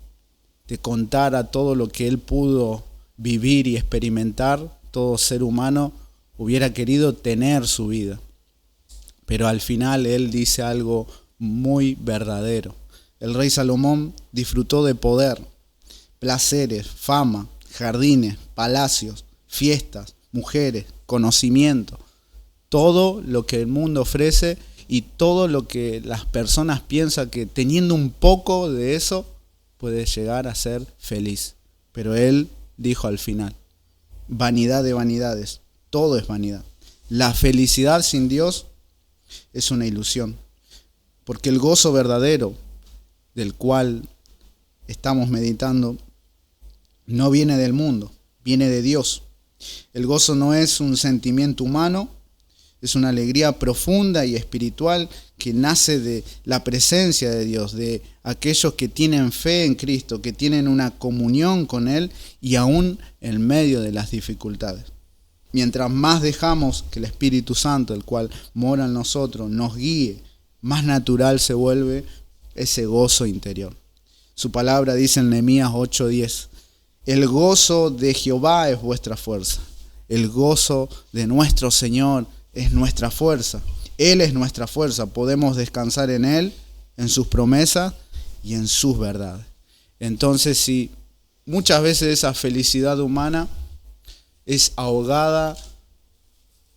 te contara todo lo que él pudo vivir y experimentar, todo ser humano hubiera querido tener su vida. Pero al final él dice algo muy verdadero. El rey Salomón disfrutó de poder, placeres, fama, jardines, palacios, fiestas, mujeres, conocimiento, todo lo que el mundo ofrece y todo lo que las personas piensan que teniendo un poco de eso puede llegar a ser feliz. Pero él dijo al final: vanidad de vanidades, todo es vanidad. La felicidad sin Dios es una ilusión, porque el gozo verdadero del cual estamos meditando no viene del mundo, viene de Dios. El gozo no es un sentimiento humano, es una alegría profunda y espiritual que nace de la presencia de Dios, de aquellos que tienen fe en Cristo, que tienen una comunión con Él y aún en medio de las dificultades. Mientras más dejamos que el Espíritu Santo, el cual mora en nosotros, nos guíe, más natural se vuelve ese gozo interior. Su palabra dice en Nehemías 8:10: el gozo de Jehová es vuestra fuerza. El gozo de nuestro Señor es nuestra fuerza. Él es nuestra fuerza. Podemos descansar en Él, en sus promesas y en sus verdades. Entonces, si muchas veces esa felicidad humana es ahogada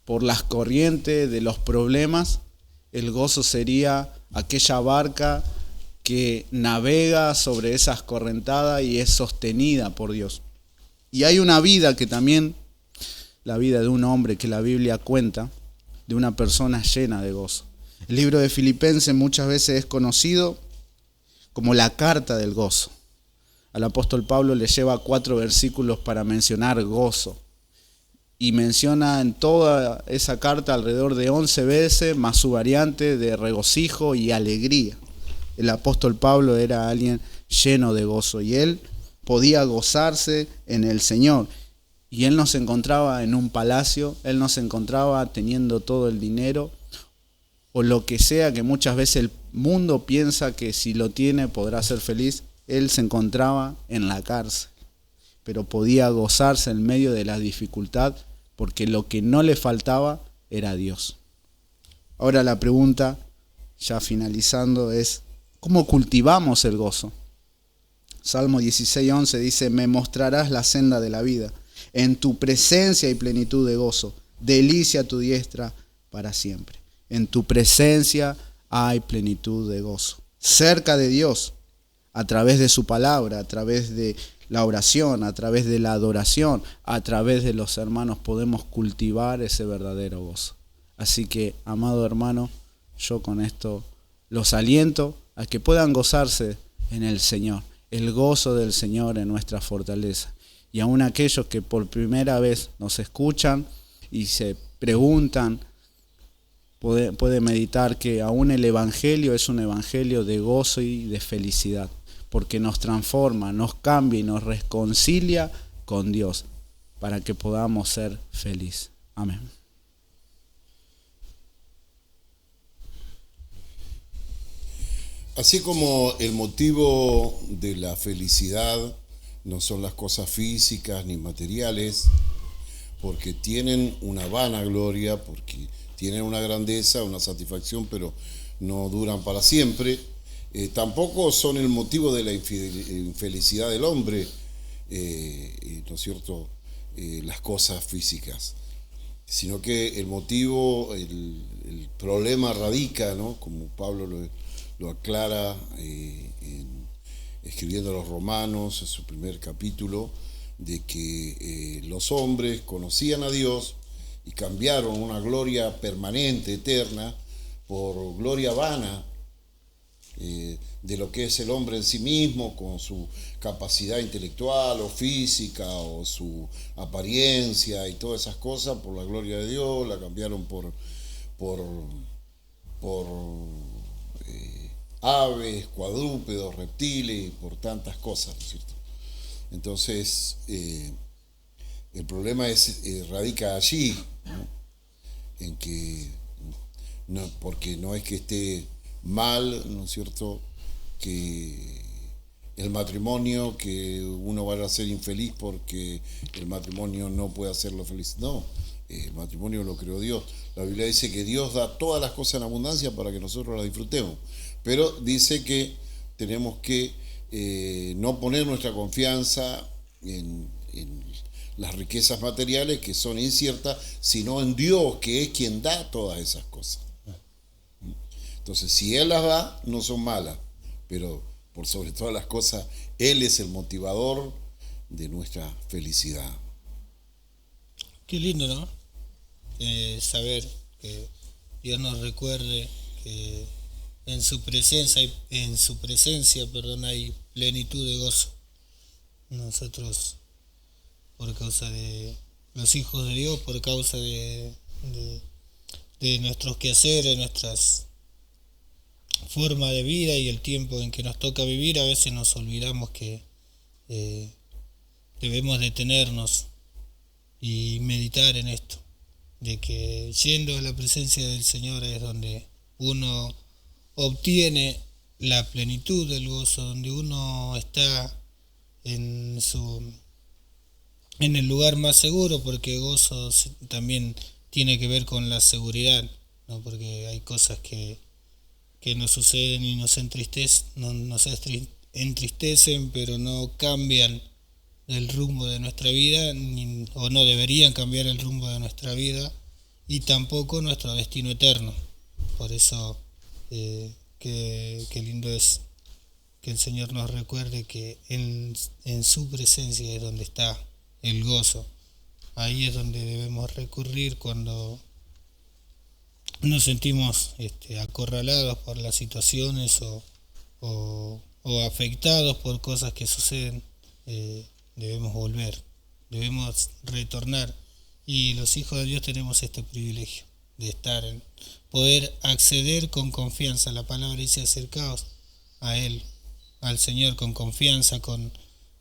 por las corrientes de los problemas, el gozo sería aquella barca que navega sobre esas correntadas y es sostenida por Dios. Y hay una vida que también, la vida de un hombre que la Biblia cuenta, de una persona llena de gozo. El libro de Filipenses muchas veces es conocido como la carta del gozo. Al apóstol Pablo le lleva 4 versículos para mencionar gozo. y menciona en toda esa carta alrededor de 11 veces, más su variante de regocijo y alegría. El apóstol Pablo era alguien lleno de gozo y él podía gozarse en el Señor. Y él no se encontraba en un palacio, él no se encontraba teniendo todo el dinero o lo que sea que muchas veces el mundo piensa que si lo tiene podrá ser feliz. Él se encontraba en la cárcel, pero podía gozarse en medio de la dificultad porque lo que no le faltaba era Dios. Ahora la pregunta, ya finalizando, es ¿cómo cultivamos el gozo? Salmo 16:11 dice: me mostrarás la senda de la vida, en tu presencia hay plenitud de gozo, delicia tu diestra para siempre. En tu presencia hay plenitud de gozo. Cerca de Dios, a través de su palabra, a través de la oración, a través de la adoración, a través de los hermanos, podemos cultivar ese verdadero gozo. Así que, amado hermano, yo con esto los aliento a que puedan gozarse en el Señor. El gozo del Señor en nuestra fortaleza. Y aún aquellos que por primera vez nos escuchan y se preguntan, puede meditar que aún el Evangelio es un Evangelio de gozo y de felicidad, porque nos transforma, nos cambia y nos reconcilia con Dios para que podamos ser felices. Amén. Así como el motivo de la felicidad no son las cosas físicas ni materiales, porque tienen una vanagloria, porque tienen una grandeza, una satisfacción, pero no duran para siempre. Tampoco son el motivo de la infelicidad del hombre, ¿no es cierto?, las cosas físicas, sino que el motivo, el problema radica, ¿no?, como Pablo lo aclara escribiendo a los Romanos en su primer capítulo, de que los hombres conocían a Dios y cambiaron una gloria permanente, eterna, por gloria vana de lo que es el hombre en sí mismo, con su capacidad intelectual o física o su apariencia y todas esas cosas, por la gloria de Dios, la cambiaron por aves, cuadrúpedos, reptiles, por tantas cosas, ¿no es cierto? Entonces, el problema radica allí, ¿no?, en que, no, porque no es que esté mal, ¿no es cierto?, que el matrimonio, que uno vaya a ser infeliz porque el matrimonio no puede hacerlo feliz. No, el matrimonio lo creó Dios. La Biblia dice que Dios da todas las cosas en abundancia para que nosotros las disfrutemos. Pero dice que tenemos que no poner nuestra confianza en las riquezas materiales, que son inciertas, sino en Dios, que es quien da todas esas cosas. Entonces, si Él las da, no son malas, pero por sobre todas las cosas, Él es el motivador de nuestra felicidad. Qué lindo, ¿no? Saber que Dios nos recuerde que en su presencia hay plenitud de gozo. Nosotros, por causa de los hijos de Dios, por causa de nuestros quehaceres, nuestras formas de vida y el tiempo en que nos toca vivir, a veces nos olvidamos que debemos detenernos y meditar en esto, de que yendo a la presencia del Señor es donde uno obtiene la plenitud del gozo, donde uno está en el lugar más seguro, porque gozo también tiene que ver con la seguridad, ¿no? Porque hay cosas que nos suceden y nos entristecen, pero no cambian el rumbo de nuestra vida, o no deberían cambiar el rumbo de nuestra vida, y tampoco nuestro destino eterno. Por eso qué lindo es que el Señor nos recuerde que en su presencia es donde está el gozo. Ahí es donde debemos recurrir cuando nos sentimos acorralados por las situaciones o afectados por cosas que suceden. Debemos volver, debemos retornar Y los hijos de Dios tenemos este privilegio de poder acceder con confianza. La palabra dice: acercaos a Él, al Señor, con confianza,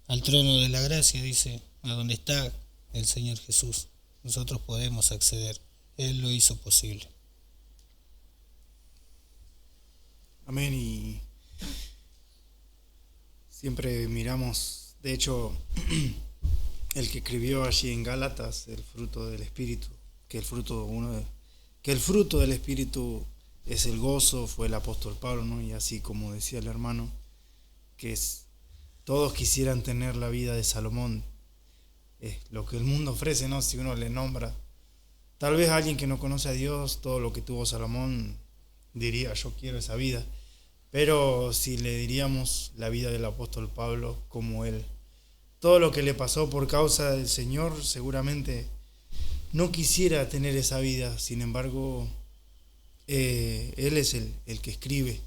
al trono de la gracia, dice, a donde está el Señor Jesús. Nosotros podemos acceder. Él lo hizo posible. Amén. Y siempre miramos, de hecho, el que escribió allí en Gálatas, el fruto del Espíritu, que el fruto del Espíritu es el gozo, fue el apóstol Pablo, ¿no? Y así como decía el hermano, todos quisieran tener la vida de Salomón, lo que el mundo ofrece, ¿no? Si uno le nombra, tal vez alguien que no conoce a Dios, todo lo que tuvo Salomón, diría: yo quiero esa vida. Pero si le diríamos la vida del apóstol Pablo, como él, todo lo que le pasó por causa del Señor, seguramente no quisiera tener esa vida. Sin embargo, él es el que escribe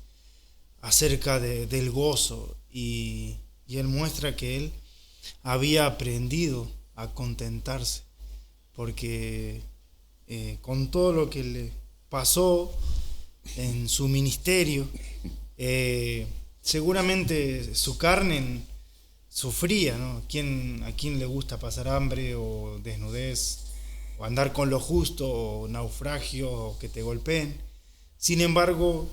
acerca del gozo, y él muestra que él había aprendido a contentarse, porque con todo lo que le pasó en su ministerio, seguramente su carne sufría, ¿no? ¿A quién le gusta pasar hambre o desnudez, o andar con lo justo, o naufragio, o que te golpeen? Sin embargo,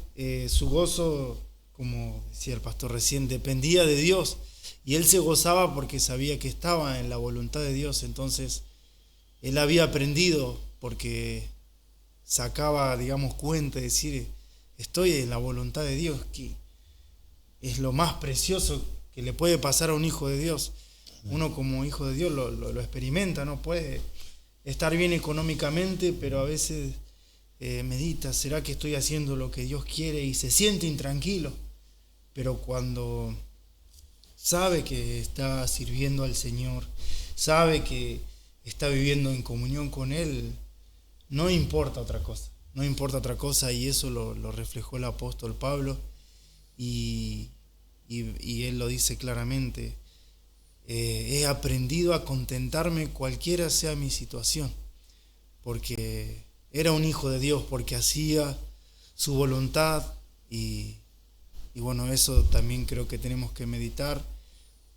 su gozo, como decía el pastor recién, dependía de Dios, y él se gozaba porque sabía que estaba en la voluntad de Dios. Entonces él había aprendido, porque sacaba, digamos, cuenta, de decir: estoy en la voluntad de Dios, que es lo más precioso que le puede pasar a un hijo de Dios. Uno como hijo de Dios lo experimenta, ¿no? Puede estar bien económicamente, pero a veces medita: ¿será que estoy haciendo lo que Dios quiere? Y se siente intranquilo. Pero cuando sabe que está sirviendo al Señor, sabe que está viviendo en comunión con Él, no importa otra cosa. No importa otra cosa, y eso lo reflejó el apóstol Pablo, y él lo dice claramente: he aprendido a contentarme cualquiera sea mi situación, porque era un hijo de Dios, porque hacía su voluntad, y bueno, eso también creo que tenemos que meditar.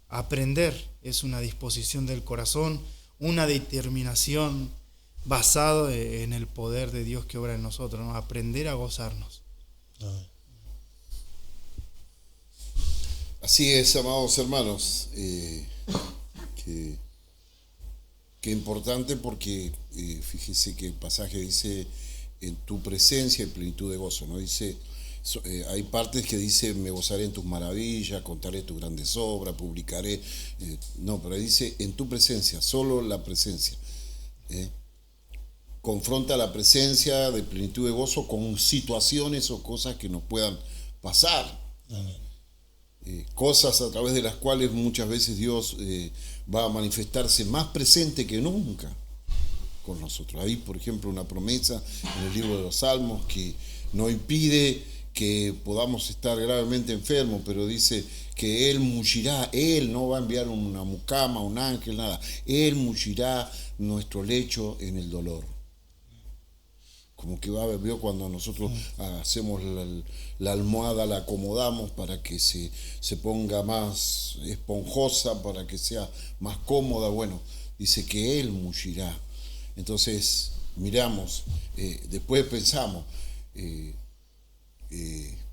Aprender es una disposición del corazón, una determinación basado en el poder de Dios que obra en nosotros, ¿no? Aprender a gozarnos. Así es, amados hermanos. Qué importante, porque fíjese que el pasaje dice: en tu presencia hay plenitud de gozo, ¿no? Dice, hay partes que dice: me gozaré en tus maravillas, contaré tus grandes obras, publicaré. No, pero dice: en tu presencia, solo la presencia. Confronta la presencia de plenitud de gozo con situaciones o cosas que nos puedan pasar. Cosas a través de las cuales muchas veces Dios va a manifestarse más presente que nunca con nosotros. Hay, por ejemplo, una promesa en el libro de los Salmos que no impide que podamos estar gravemente enfermos, pero dice que Él mullirá. Él no va a enviar una mucama, un ángel, nada. Él mullirá nuestro lecho en el dolor. Como que veo cuando nosotros hacemos la almohada, la acomodamos para que se ponga más esponjosa, para que sea más cómoda. Bueno, dice que Él mullirá. Entonces miramos, después pensamos,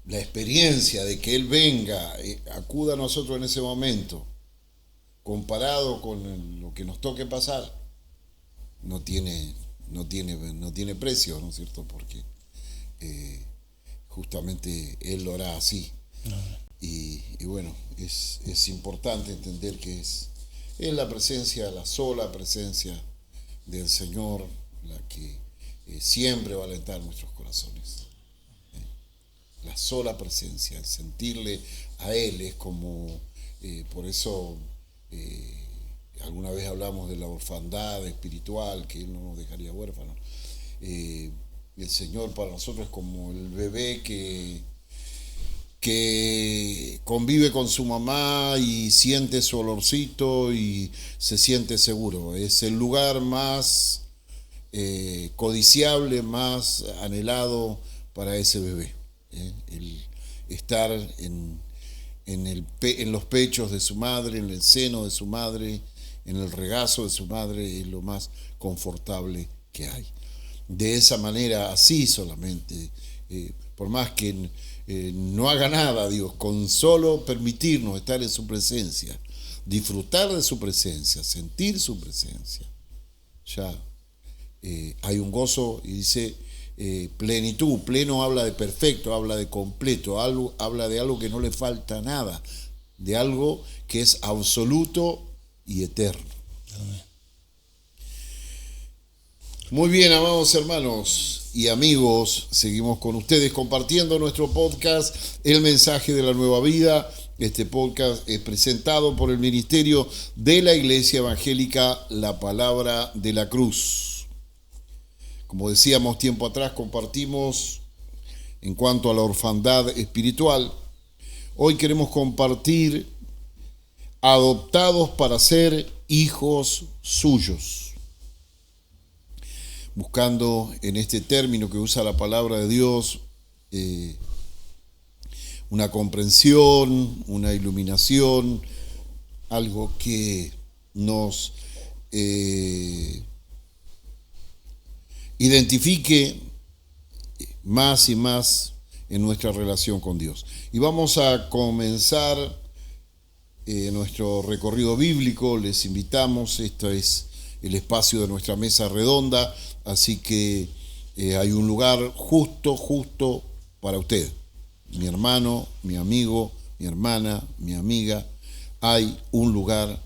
la experiencia de que Él venga, acuda a nosotros en ese momento, comparado con lo que nos toque pasar, no tiene precio, ¿no es cierto? Porque justamente Él lo hará así. Y bueno, es importante entender que es la presencia, la sola presencia del Señor, la que siempre va a alentar nuestros corazones. La sola presencia, el sentirle a Él es como, por eso alguna vez hablamos de la orfandad espiritual, que Él no nos dejaría huérfanos. El Señor para nosotros es como el bebé que convive con su mamá y siente su olorcito y se siente seguro. Es el lugar más codiciable, más anhelado para ese bebé. El estar en los pechos de su madre, en el seno de su madre, en el regazo de su madre, es lo más confortable que hay. De esa manera, así solamente, por más que no haga nada, Dios, con solo permitirnos estar en su presencia, disfrutar de su presencia, sentir su presencia, ya hay un gozo. Y dice plenitud. Pleno habla de perfecto, habla de completo, habla de algo que no le falta nada, de algo que es absoluto y eterno. Amén. Muy bien, amados hermanos y amigos, seguimos con ustedes compartiendo nuestro podcast, El Mensaje de la Nueva Vida. Este podcast es presentado por el Ministerio de la Iglesia Evangélica La Palabra de la Cruz. Como decíamos tiempo atrás, compartimos en cuanto a la orfandad espiritual. Hoy queremos compartir adoptados para ser hijos suyos. Buscando en este término que usa la palabra de Dios una comprensión, una iluminación, algo que nos identifique más y más en nuestra relación con Dios. Y vamos a comenzar nuestro recorrido bíblico. Les invitamos, esto es el espacio de nuestra mesa redonda, así que hay un lugar justo para usted, mi hermano, mi amigo, mi hermana, mi amiga. Hay un lugar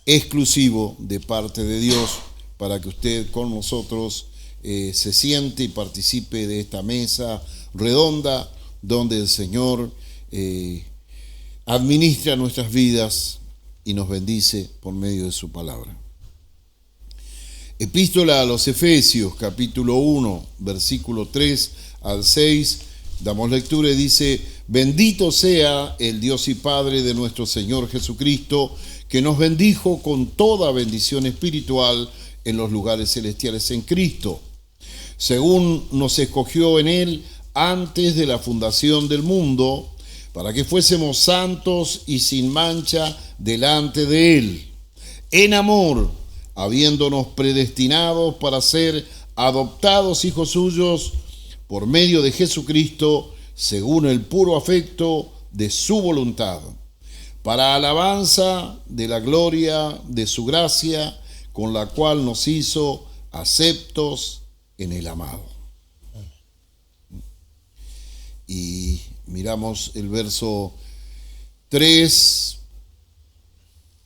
exclusivo de parte de Dios para que usted con nosotros se siente y participe de esta mesa redonda donde el Señor administra nuestras vidas y nos bendice por medio de su palabra. Epístola a los Efesios, capítulo 1, versículo 3 al 6, damos lectura y dice: bendito sea el Dios y Padre de nuestro Señor Jesucristo, que nos bendijo con toda bendición espiritual en los lugares celestiales en Cristo, según nos escogió en Él antes de la fundación del mundo, para que fuésemos santos y sin mancha delante de Él, en amor, habiéndonos predestinados para ser adoptados hijos suyos por medio de Jesucristo, según el puro afecto de su voluntad, para alabanza de la gloria de su gracia, con la cual nos hizo aceptos en el amado. Y miramos el verso 3,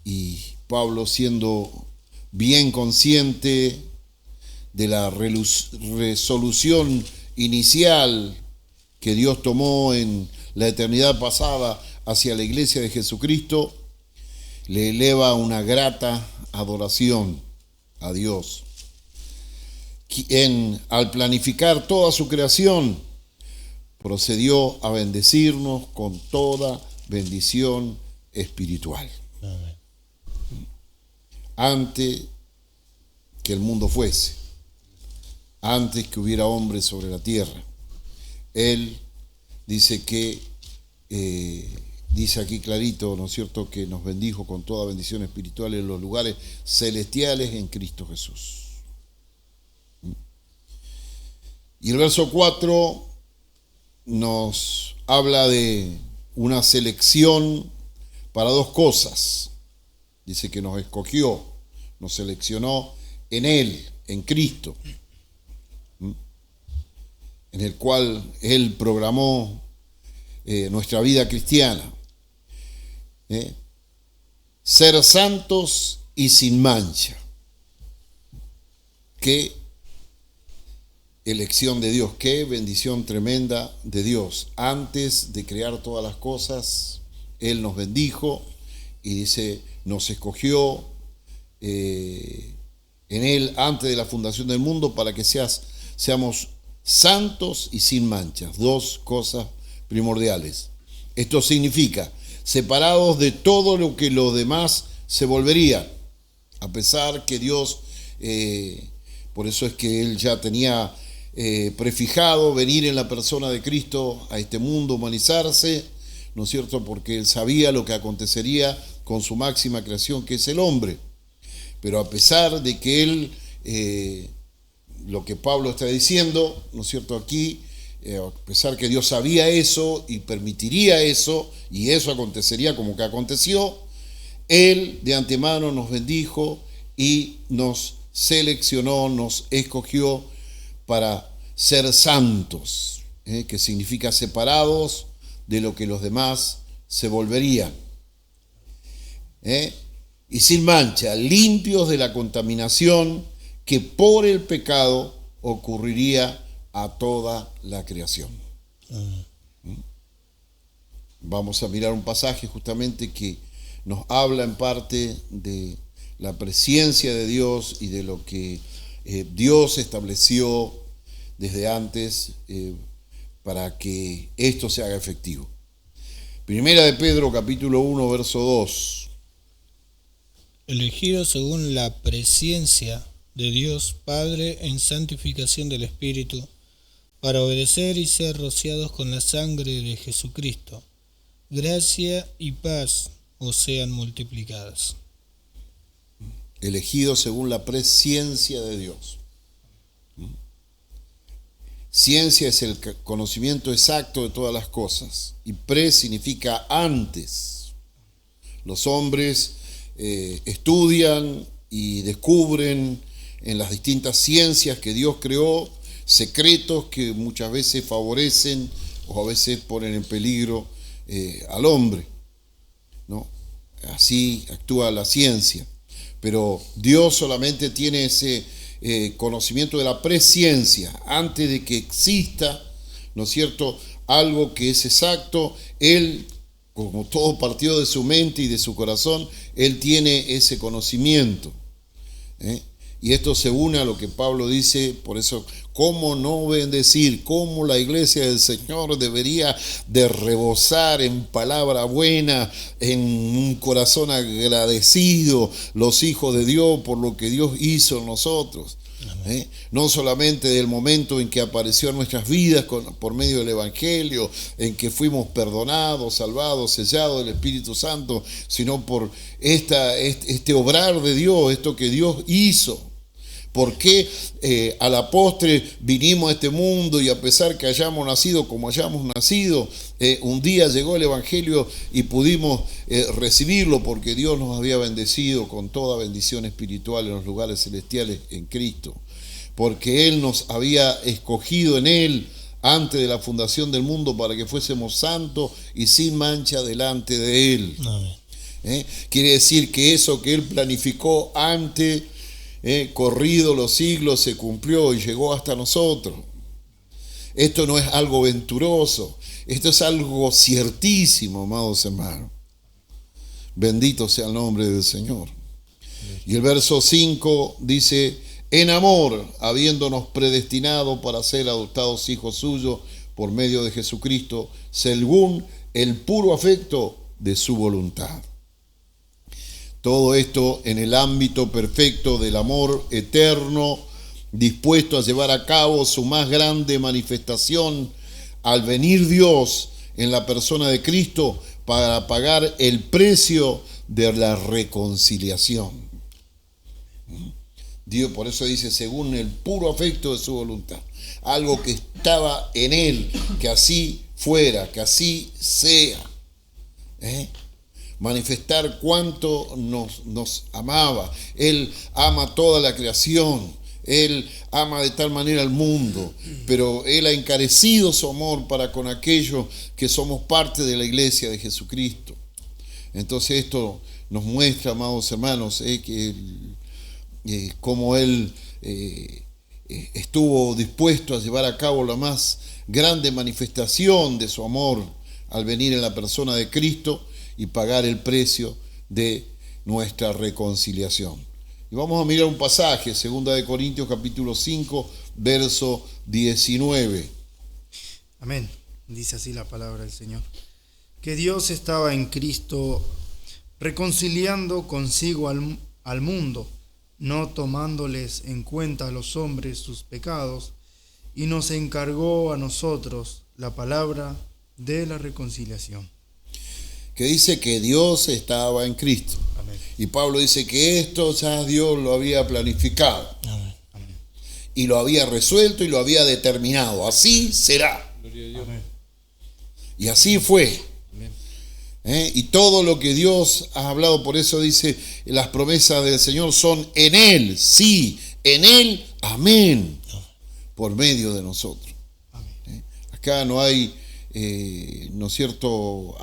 y Pablo, siendo bien consciente de la resolución inicial que Dios tomó en la eternidad pasada hacia la iglesia de Jesucristo, le eleva una grata adoración a Dios, quien al planificar toda su creación procedió a bendecirnos con toda bendición espiritual. Amén. Antes que el mundo fuese, antes que hubiera hombres sobre la tierra, Él dice que, dice aquí clarito, ¿no es cierto?, que nos bendijo con toda bendición espiritual en los lugares celestiales en Cristo Jesús. Y el verso 4 nos habla de una selección para dos cosas. Dice que nos escogió, nos seleccionó en Él, en Cristo, en el cual Él programó nuestra vida cristiana. Ser santos y sin mancha. Qué elección de Dios, qué bendición tremenda de Dios. Antes de crear todas las cosas, Él nos bendijo y dice, nos escogió en Él antes de la fundación del mundo para que seamos santos y sin manchas. Dos cosas primordiales. Esto significa separados de todo lo que los demás se volverían, a pesar que Dios Por eso es que él ya tenía prefijado venir en la persona de Cristo a este mundo, humanizarse, ¿no es cierto? Porque él sabía lo que acontecería con su máxima creación, que es el hombre. Pero a pesar de que él, lo que Pablo está diciendo, ¿no es cierto? Aquí, a pesar que Dios sabía eso y permitiría eso, y eso acontecería como que aconteció, él de antemano nos bendijo y nos seleccionó, nos escogió para ser santos, que significa separados de lo que los demás se volverían. Y sin mancha, limpios de la contaminación que por el pecado ocurriría a toda la creación. Vamos a mirar un pasaje justamente que nos habla en parte de la presencia de Dios y de lo que Dios estableció desde antes para que esto se haga efectivo. Primera de Pedro, capítulo 1, verso 2. Elegidos según la presciencia de Dios Padre en santificación del Espíritu, para obedecer y ser rociados con la sangre de Jesucristo. Gracia y paz os sean multiplicadas. Elegidos según la presciencia de Dios. Ciencia es el conocimiento exacto de todas las cosas, y pre significa antes. Los hombres estudian y descubren en las distintas ciencias que Dios creó secretos que muchas veces favorecen o a veces ponen en peligro al hombre, ¿no? Así actúa la ciencia, pero Dios solamente tiene ese conocimiento de la presciencia antes de que exista, ¿no es cierto?, algo que es exacto. Él, como todo partido de su mente y de su corazón, él tiene ese conocimiento. Y esto se une a lo que Pablo dice, por eso, ¿cómo no bendecir? ¿Cómo la iglesia del Señor debería de rebosar en palabra buena, en un corazón agradecido, los hijos de Dios, por lo que Dios hizo en nosotros? No solamente del momento en que apareció en nuestras vidas por medio del Evangelio, en que fuimos perdonados, salvados, sellados del Espíritu Santo, sino por este obrar de Dios, esto que Dios hizo. ¿Por qué a la postre vinimos a este mundo y a pesar que hayamos nacido como hayamos nacido, un día llegó el Evangelio y pudimos recibirlo porque Dios nos había bendecido con toda bendición espiritual en los lugares celestiales en Cristo? Porque Él nos había escogido en Él antes de la fundación del mundo para que fuésemos santos y sin mancha delante de Él. Quiere decir que eso que Él planificó antes, corrido los siglos, se cumplió y llegó hasta nosotros. Esto no es algo venturoso, esto es algo ciertísimo, amados hermanos. Bendito sea el nombre del Señor. Y el verso 5 dice: en amor, habiéndonos predestinado para ser adoptados hijos suyos por medio de Jesucristo, según el puro afecto de su voluntad. Todo esto en el ámbito perfecto del amor eterno, dispuesto a llevar a cabo su más grande manifestación al venir Dios en la persona de Cristo para pagar el precio de la reconciliación. Dios, por eso dice, según el puro afecto de su voluntad. Algo que estaba en Él, que así fuera, que así sea. Manifestar cuánto nos amaba. Él ama toda la creación. Él ama de tal manera al mundo, pero Él ha encarecido su amor para con aquellos que somos parte de la iglesia de Jesucristo. Entonces esto nos muestra, amados hermanos, que como Él estuvo dispuesto a llevar a cabo la más grande manifestación de su amor al venir en la persona de Cristo y pagar el precio de nuestra reconciliación. Y vamos a mirar un pasaje, 2 de Corintios capítulo 5, verso 19. Amén. Dice así la palabra del Señor. Que Dios estaba en Cristo reconciliando consigo al mundo, no tomándoles en cuenta a los hombres sus pecados, y nos encargó a nosotros la palabra de la reconciliación. Que dice que Dios estaba en Cristo. Amén. Y Pablo dice que esto ya Dios lo había planificado. Amén. Amén. Y lo había resuelto y lo había determinado. Así será. Gloria a Dios. Amén. Y así fue. Amén. Y todo lo que Dios ha hablado, por eso dice, las promesas del Señor son en Él, sí, en Él, amén, por medio de nosotros. Amén. Acá no hay, ¿no es cierto?,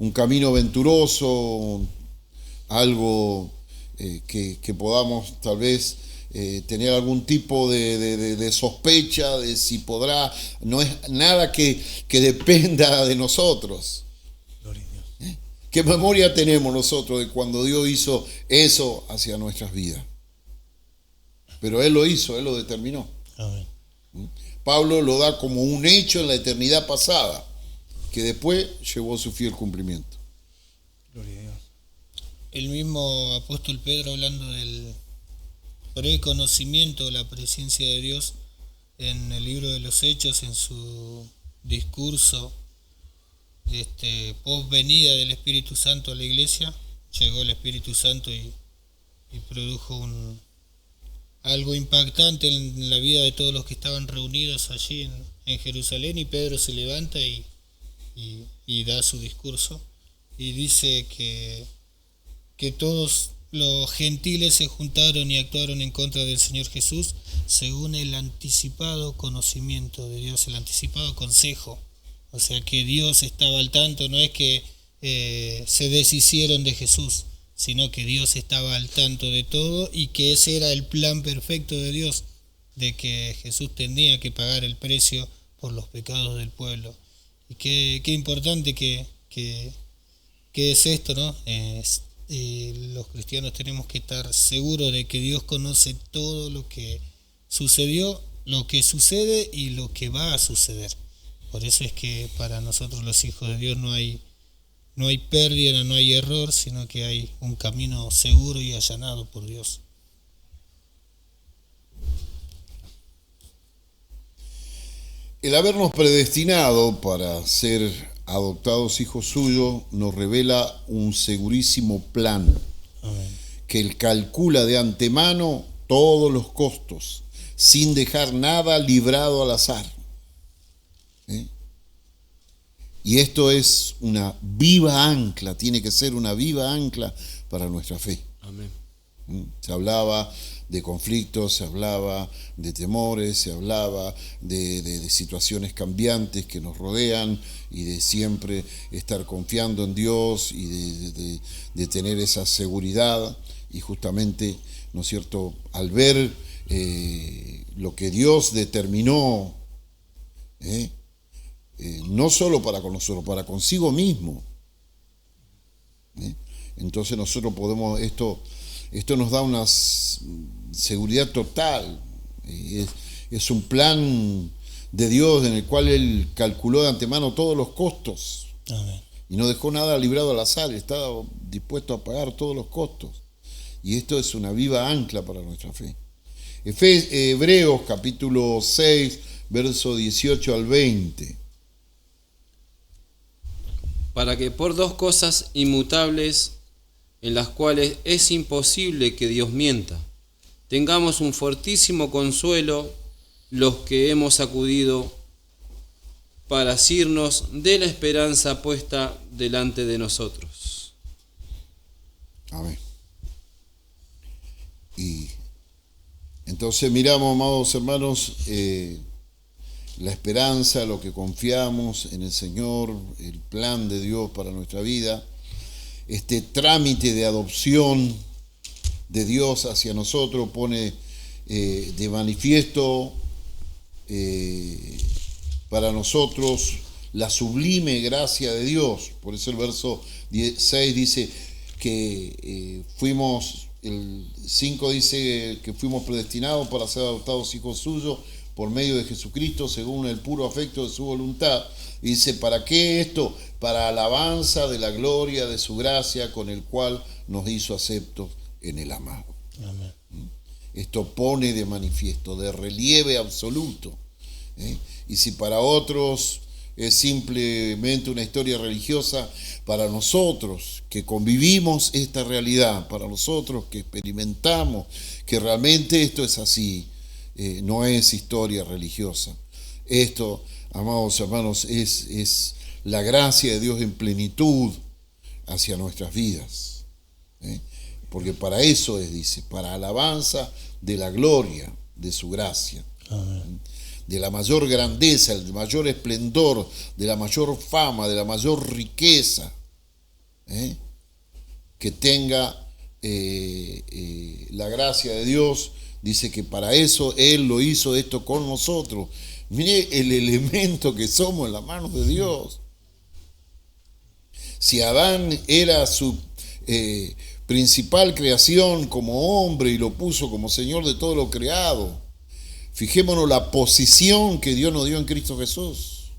un camino venturoso, algo que podamos tal vez tener algún tipo de sospecha de si podrá. No es nada que dependa de nosotros. Gloria a Dios. ¿Qué memoria tenemos nosotros de cuando Dios hizo eso hacia nuestras vidas? Pero Él lo hizo, Él lo determinó. Amén. Pablo lo da como un hecho en la eternidad pasada, que después llevó a su fiel cumplimiento. Gloria a Dios. El mismo apóstol Pedro, hablando del preconocimiento de la presencia de Dios en el libro de los Hechos, en su discurso post venida del Espíritu Santo a la iglesia, llegó el Espíritu Santo y produjo algo impactante en la vida de todos los que estaban reunidos allí en Jerusalén, y Pedro se levanta y da su discurso y dice que todos los gentiles se juntaron y actuaron en contra del Señor Jesús según el anticipado conocimiento de Dios, el anticipado consejo. O sea que Dios estaba al tanto, no es que se deshicieron de Jesús, sino que Dios estaba al tanto de todo y que ese era el plan perfecto de Dios, de que Jesús tenía que pagar el precio por los pecados del pueblo. Y qué importante que es esto, ¿no? Los cristianos tenemos que estar seguros de que Dios conoce todo lo que sucedió, lo que sucede y lo que va a suceder. Por eso es que para nosotros los hijos de Dios no hay pérdida, no hay error, sino que hay un camino seguro y allanado por Dios. El habernos predestinado para ser adoptados hijos suyos nos revela un segurísimo plan. Amén. Que Él calcula de antemano todos los costos, sin dejar nada librado al azar. Y esto es una viva ancla, tiene que ser una viva ancla para nuestra fe. Amén. Se hablaba de conflictos, se hablaba de temores, se hablaba de situaciones cambiantes que nos rodean y de siempre estar confiando en Dios y de tener esa seguridad. Y justamente, ¿no es cierto?, al ver lo que Dios determinó, no solo para con nosotros, para consigo mismo. Entonces nosotros podemos, esto nos da una seguridad total. Es un plan de Dios en el cual Él calculó de antemano todos los costos. Amén. Y no dejó nada librado al azar, estaba dispuesto a pagar todos los costos. Y esto es una viva ancla para nuestra fe. Hebreos capítulo 6, verso 18 al 20. Para que por dos cosas inmutables, en las cuales es imposible que Dios mienta, tengamos un fortísimo consuelo los que hemos acudido para asirnos de la esperanza puesta delante de nosotros. Amén. Y entonces miramos, amados hermanos, la esperanza, lo que confiamos en el Señor, el plan de Dios para nuestra vida, este trámite de adopción de Dios hacia nosotros pone de manifiesto para nosotros la sublime gracia de Dios. Por eso el verso 6 dice que el 5 dice que fuimos predestinados para ser adoptados hijos suyos por medio de Jesucristo, según el puro afecto de su voluntad. Y dice, ¿para qué esto? Para alabanza de la gloria de su gracia, con el cual nos hizo aceptos en el amado. Amén. Esto pone de manifiesto, de relieve absoluto. Y si para otros es simplemente una historia religiosa, para nosotros que convivimos esta realidad, para nosotros que experimentamos que realmente esto es así, no es historia religiosa. Esto, amados hermanos, es la gracia de Dios en plenitud hacia nuestras vidas. Porque para eso es, dice, para alabanza de la gloria de su gracia. Amén. De la mayor grandeza, del mayor esplendor, de la mayor fama, de la mayor riqueza que tenga la gracia de Dios. Dice que para eso Él lo hizo esto con nosotros. Mire el elemento que somos en las manos de Dios. Si Adán era su principal creación como hombre y lo puso como Señor de todo lo creado, fijémonos la posición que Dios nos dio en Cristo Jesús.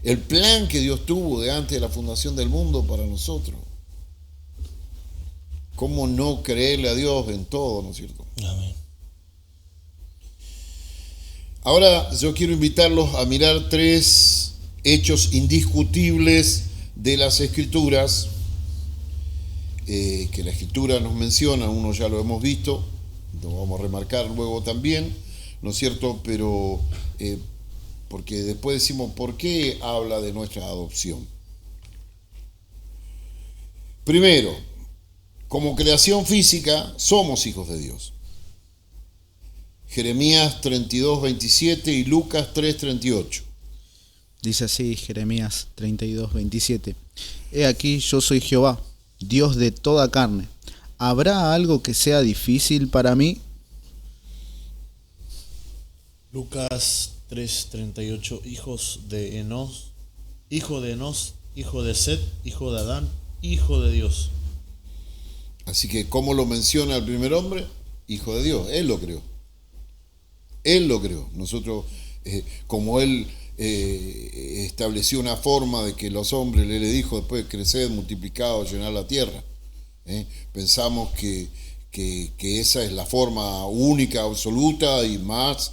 El plan que Dios tuvo de antes de la fundación del mundo para nosotros. ¿Cómo no creerle a Dios en todo, no es cierto? Amén. Ahora yo quiero invitarlos a mirar 3 hechos indiscutibles de las Escrituras, que la Escritura nos menciona. Uno ya lo hemos visto, lo vamos a remarcar luego también, ¿no es cierto? Pero porque después decimos, ¿por qué habla de nuestra adopción? Primero, como creación física, somos hijos de Dios. Jeremías 32:27 y Lucas 3:38. Dice así Jeremías 32:27. He aquí, yo soy Jehová, Dios de toda carne. ¿Habrá algo que sea difícil para mí? Lucas 3:38. Hijos de Enos, hijo de Enos, hijo de Set, hijo de Adán, hijo de Dios. Así que, ¿cómo lo menciona el primer hombre? Hijo de Dios, Él lo creó. Él lo creó. Nosotros, como Él estableció una forma de que los hombres, le dijo después, crecer, multiplicados, llenar la tierra. Pensamos que esa es la forma única, absoluta y más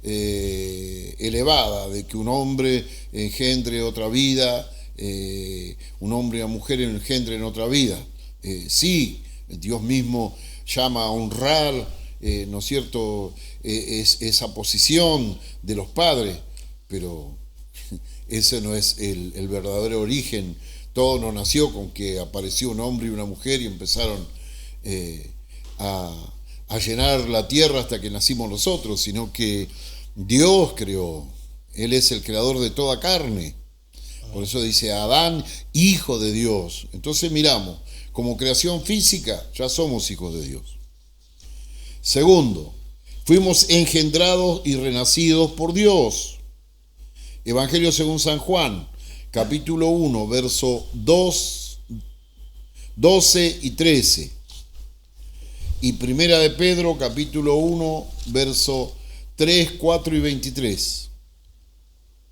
elevada de que un hombre engendre otra vida, un hombre y una mujer engendren otra vida. Sí, Dios mismo llama a honrar, ¿no es cierto?, esa posición de los padres, pero ese no es el verdadero origen. Todo no nació con que apareció un hombre y una mujer y empezaron a llenar la tierra hasta que nacimos nosotros, sino que Dios creó. Él es el creador de toda carne. Por eso dice Adán, hijo de Dios. Entonces miramos, como creación física ya somos hijos de Dios. Segundo, fuimos engendrados y renacidos por Dios. Evangelio según San Juan, capítulo 1, verso 12 y 13. Y Primera de Pedro, capítulo 1, verso 3, 4 y 23.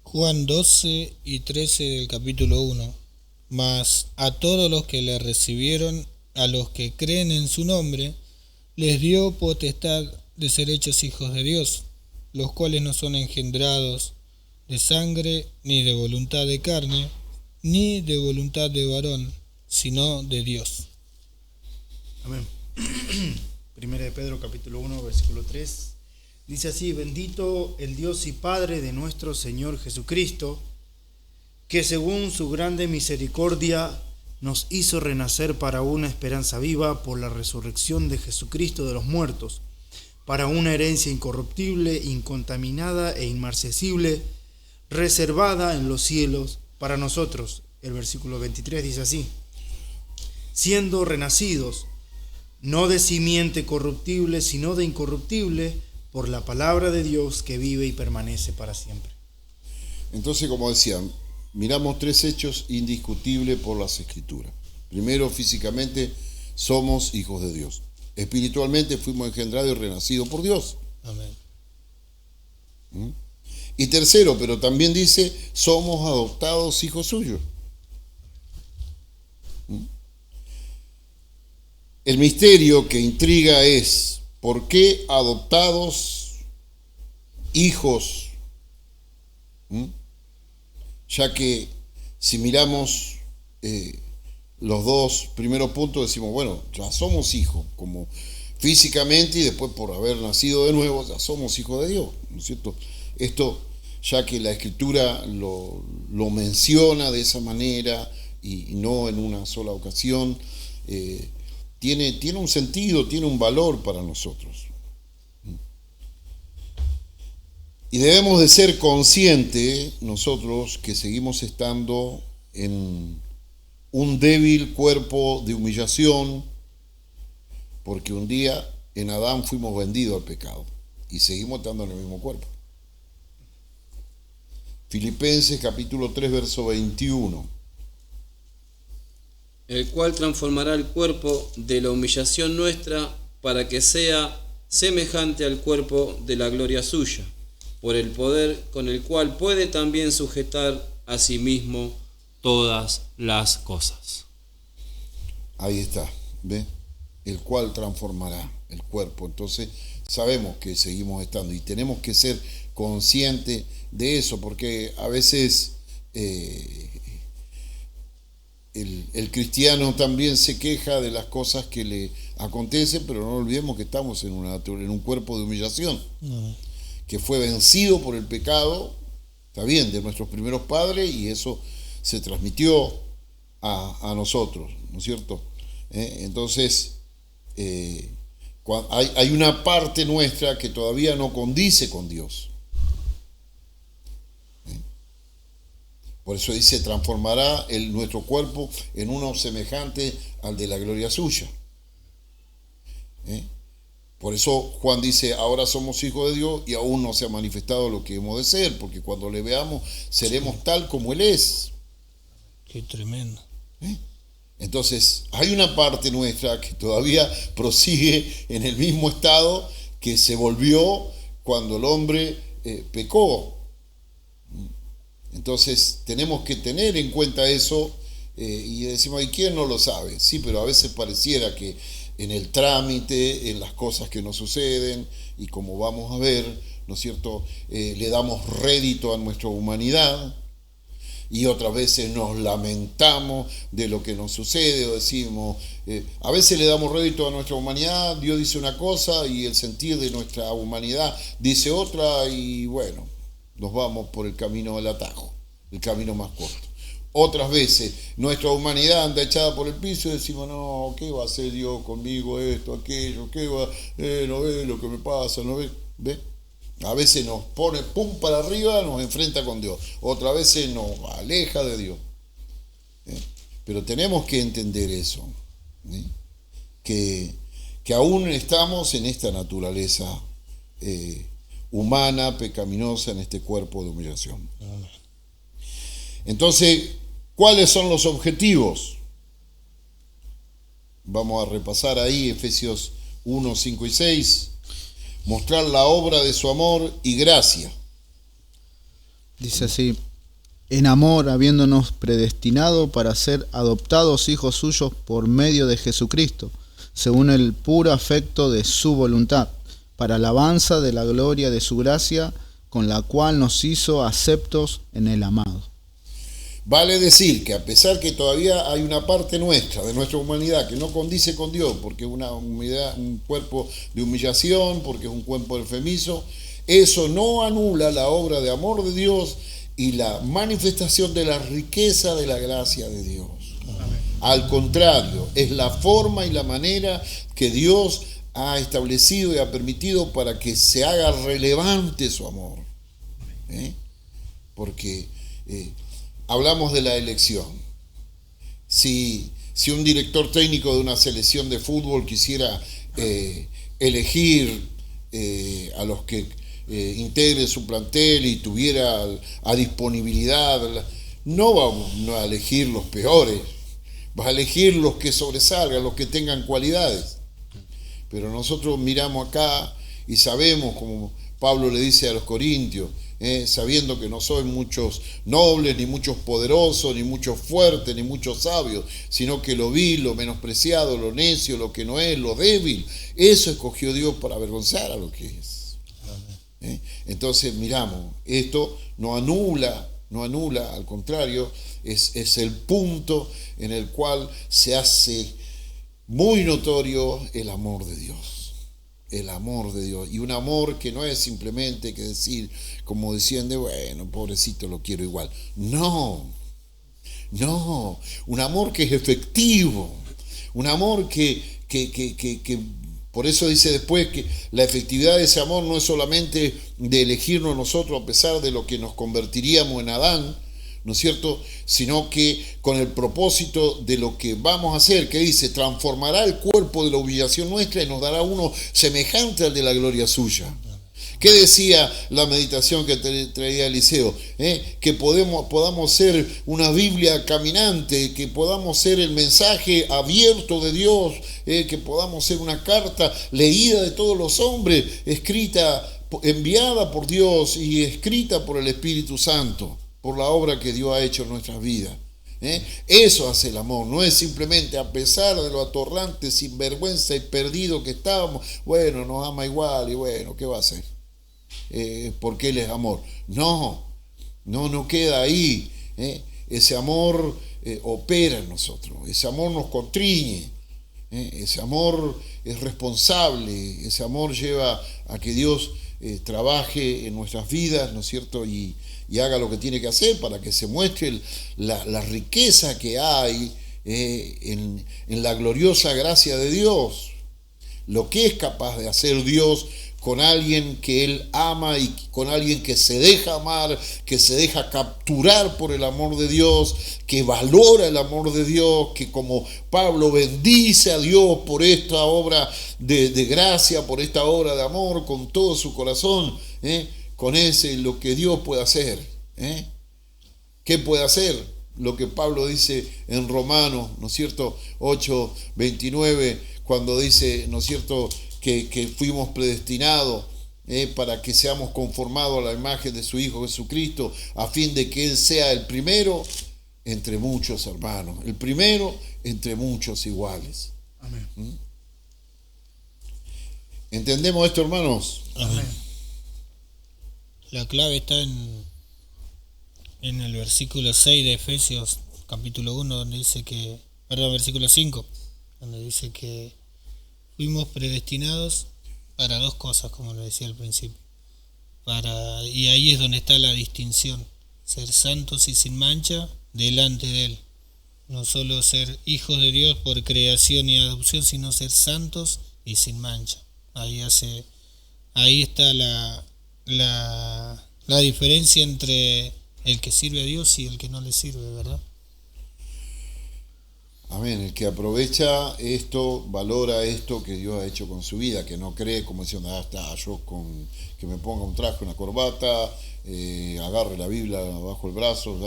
Juan 12 y 13 del capítulo 1. Mas a todos los que le recibieron, a los que creen en su nombre, les dio potestad de ser hechos hijos de Dios, los cuales no son engendrados de sangre, ni de voluntad de carne, ni de voluntad de varón, sino de Dios. Amén. Primera de Pedro capítulo 1 versículo 3 dice así: bendito el Dios y Padre de nuestro Señor Jesucristo, que según su grande misericordia nos hizo renacer para una esperanza viva por la resurrección de Jesucristo de los muertos, para una herencia incorruptible, incontaminada e inmarcesible, reservada en los cielos para nosotros. El versículo 23 dice así: siendo renacidos, no de simiente corruptible, sino de incorruptible, por la palabra de Dios que vive y permanece para siempre. Entonces, como decía, miramos 3 hechos indiscutibles por las Escrituras. Primero, físicamente somos hijos de Dios. Espiritualmente fuimos engendrados y renacidos por Dios. Amén. Y tercero, pero también dice, somos adoptados hijos suyos. El misterio que intriga es ¿por qué adoptados hijos? Ya que si miramos los dos primeros puntos decimos, bueno, ya somos hijos, como físicamente y después por haber nacido de nuevo, ya somos hijos de Dios, ¿no es cierto? Esto, ya que la Escritura lo menciona de esa manera y no en una sola ocasión, tiene un sentido, tiene un valor para nosotros. Y debemos de ser conscientes nosotros que seguimos estando en un débil cuerpo de humillación, porque un día en Adán fuimos vendidos al pecado y seguimos estando en el mismo cuerpo. Filipenses capítulo 3, verso 21. El cual transformará el cuerpo de la humillación nuestra para que sea semejante al cuerpo de la gloria suya, por el poder con el cual puede también sujetar a sí mismo todas las cosas. Ahí está, ¿ve? El cual transformará el cuerpo. Entonces sabemos que seguimos estando y tenemos que ser conscientes de eso, porque a veces el cristiano también se queja de las cosas que le acontecen, pero no olvidemos que estamos en un cuerpo de humillación, que fue vencido por el pecado, está bien, de nuestros primeros padres, y eso se transmitió a nosotros, ¿no es cierto? Entonces, hay una parte nuestra que todavía no condice con Dios. Por eso dice, transformará nuestro cuerpo en uno semejante al de la gloria suya. Por eso Juan dice, ahora somos hijos de Dios y aún no se ha manifestado lo que hemos de ser, porque cuando le veamos seremos tal como Él es. Qué tremendo. Entonces, hay una parte nuestra que todavía prosigue en el mismo estado que se volvió cuando el hombre pecó. Entonces, tenemos que tener en cuenta eso y decimos, ¿y quién no lo sabe? Sí, pero a veces pareciera que en el trámite, en las cosas que nos suceden, y como vamos a ver, ¿no es cierto?, le damos rédito a nuestra humanidad, y otras veces nos lamentamos de lo que nos sucede, o decimos, a veces le damos rédito a nuestra humanidad, Dios dice una cosa y el sentir de nuestra humanidad dice otra, y bueno, nos vamos por el camino del atajo, el camino más corto. Otras veces nuestra humanidad anda echada por el piso y decimos, no, ¿qué va a hacer Dios conmigo? Esto, aquello, ¿qué va? No ve lo que me pasa, no ve, ¿ve? A veces nos pone pum para arriba, nos enfrenta con Dios. Otras veces nos aleja de Dios. Pero tenemos que entender eso, que aún estamos en esta naturaleza humana, pecaminosa, en este cuerpo de humillación. Entonces, ¿cuáles son los objetivos? Vamos a repasar ahí Efesios 1, 5 y 6. Mostrar la obra de su amor y gracia. Dice así, en amor habiéndonos predestinado para ser adoptados hijos suyos por medio de Jesucristo, según el puro afecto de su voluntad, para alabanza de la gloria de su gracia, con la cual nos hizo aceptos en el amado. Vale decir que a pesar que todavía hay una parte nuestra, de nuestra humanidad, que no condice con Dios, porque es un cuerpo de humillación, porque es un cuerpo enfermizo, eso no anula la obra de amor de Dios y la manifestación de la riqueza de la gracia de Dios. Amén. Al contrario, es la forma y la manera que Dios ha establecido y ha permitido para que se haga relevante su amor. Porque hablamos de la elección. Si un director técnico de una selección de fútbol quisiera elegir a los que integren su plantel y tuviera a disponibilidad, no va a elegir los peores, va a elegir los que sobresalgan, los que tengan cualidades. Pero nosotros miramos acá y sabemos, como Pablo le dice a los corintios, sabiendo que no soy muchos nobles, ni muchos poderosos, ni muchos fuertes, ni muchos sabios, sino que lo vil, lo menospreciado, lo necio, lo que no es, lo débil, eso escogió Dios para avergonzar a lo que es. Entonces miramos, esto no anula, al contrario, es el punto en el cual se hace muy notorio el amor de Dios. El amor de Dios. Y un amor que no es simplemente que decir, como decían de, bueno, pobrecito, lo quiero igual. No, un amor que es efectivo. Un amor que por eso dice después que la efectividad de ese amor no es solamente de elegirnos nosotros a pesar de lo que nos convertiríamos en Adán, ¿no es cierto?, sino que con el propósito de lo que vamos a hacer, que dice, transformará el cuerpo de la humillación nuestra y nos dará uno semejante al de la gloria suya. ¿Qué decía la meditación que traía Eliseo? Que podamos ser una Biblia caminante, que podamos ser el mensaje abierto de Dios, que podamos ser una carta leída de todos los hombres, escrita, enviada por Dios y escrita por el Espíritu Santo, por la obra que Dios ha hecho en nuestras vidas. Eso hace el amor, no es simplemente a pesar de lo atorrante, sinvergüenza y perdido que estábamos, bueno, nos ama igual y bueno, ¿qué va a hacer? Porque Él es amor. No queda ahí. Ese amor opera en nosotros, ese amor nos constriñe, ese amor es responsable, ese amor lleva a que Dios trabaje en nuestras vidas, ¿no es cierto?, y haga lo que tiene que hacer para que se muestre la riqueza que hay en la gloriosa gracia de Dios, lo que es capaz de hacer Dios con alguien que Él ama y con alguien que se deja amar, que se deja capturar por el amor de Dios, que valora el amor de Dios, que como Pablo bendice a Dios por esta obra de gracia, por esta obra de amor con todo su corazón, con ese lo que Dios puede hacer. ¿Qué puede hacer? Lo que Pablo dice en Romanos, ¿no es cierto?, 8:29, cuando dice, ¿no es cierto?, que fuimos predestinados para que seamos conformados a la imagen de su Hijo Jesucristo, a fin de que Él sea el primero entre muchos hermanos, el primero entre muchos iguales. Amén. ¿Entendemos esto, hermanos? Amén. La clave está en el versículo 6 de Efesios, capítulo 1, donde dice versículo 5, donde dice que fuimos predestinados para dos cosas, como lo decía al principio. Y ahí es donde está la distinción: ser santos y sin mancha delante de Él. No solo ser hijos de Dios por creación y adopción, sino ser santos y sin mancha. Ahí está la diferencia entre el que sirve a Dios y el que no le sirve, ¿verdad? Amén. El que aprovecha esto, valora esto que Dios ha hecho con su vida, que no cree como diciendo, yo que me ponga un traje, una corbata, agarre la Biblia bajo el brazo,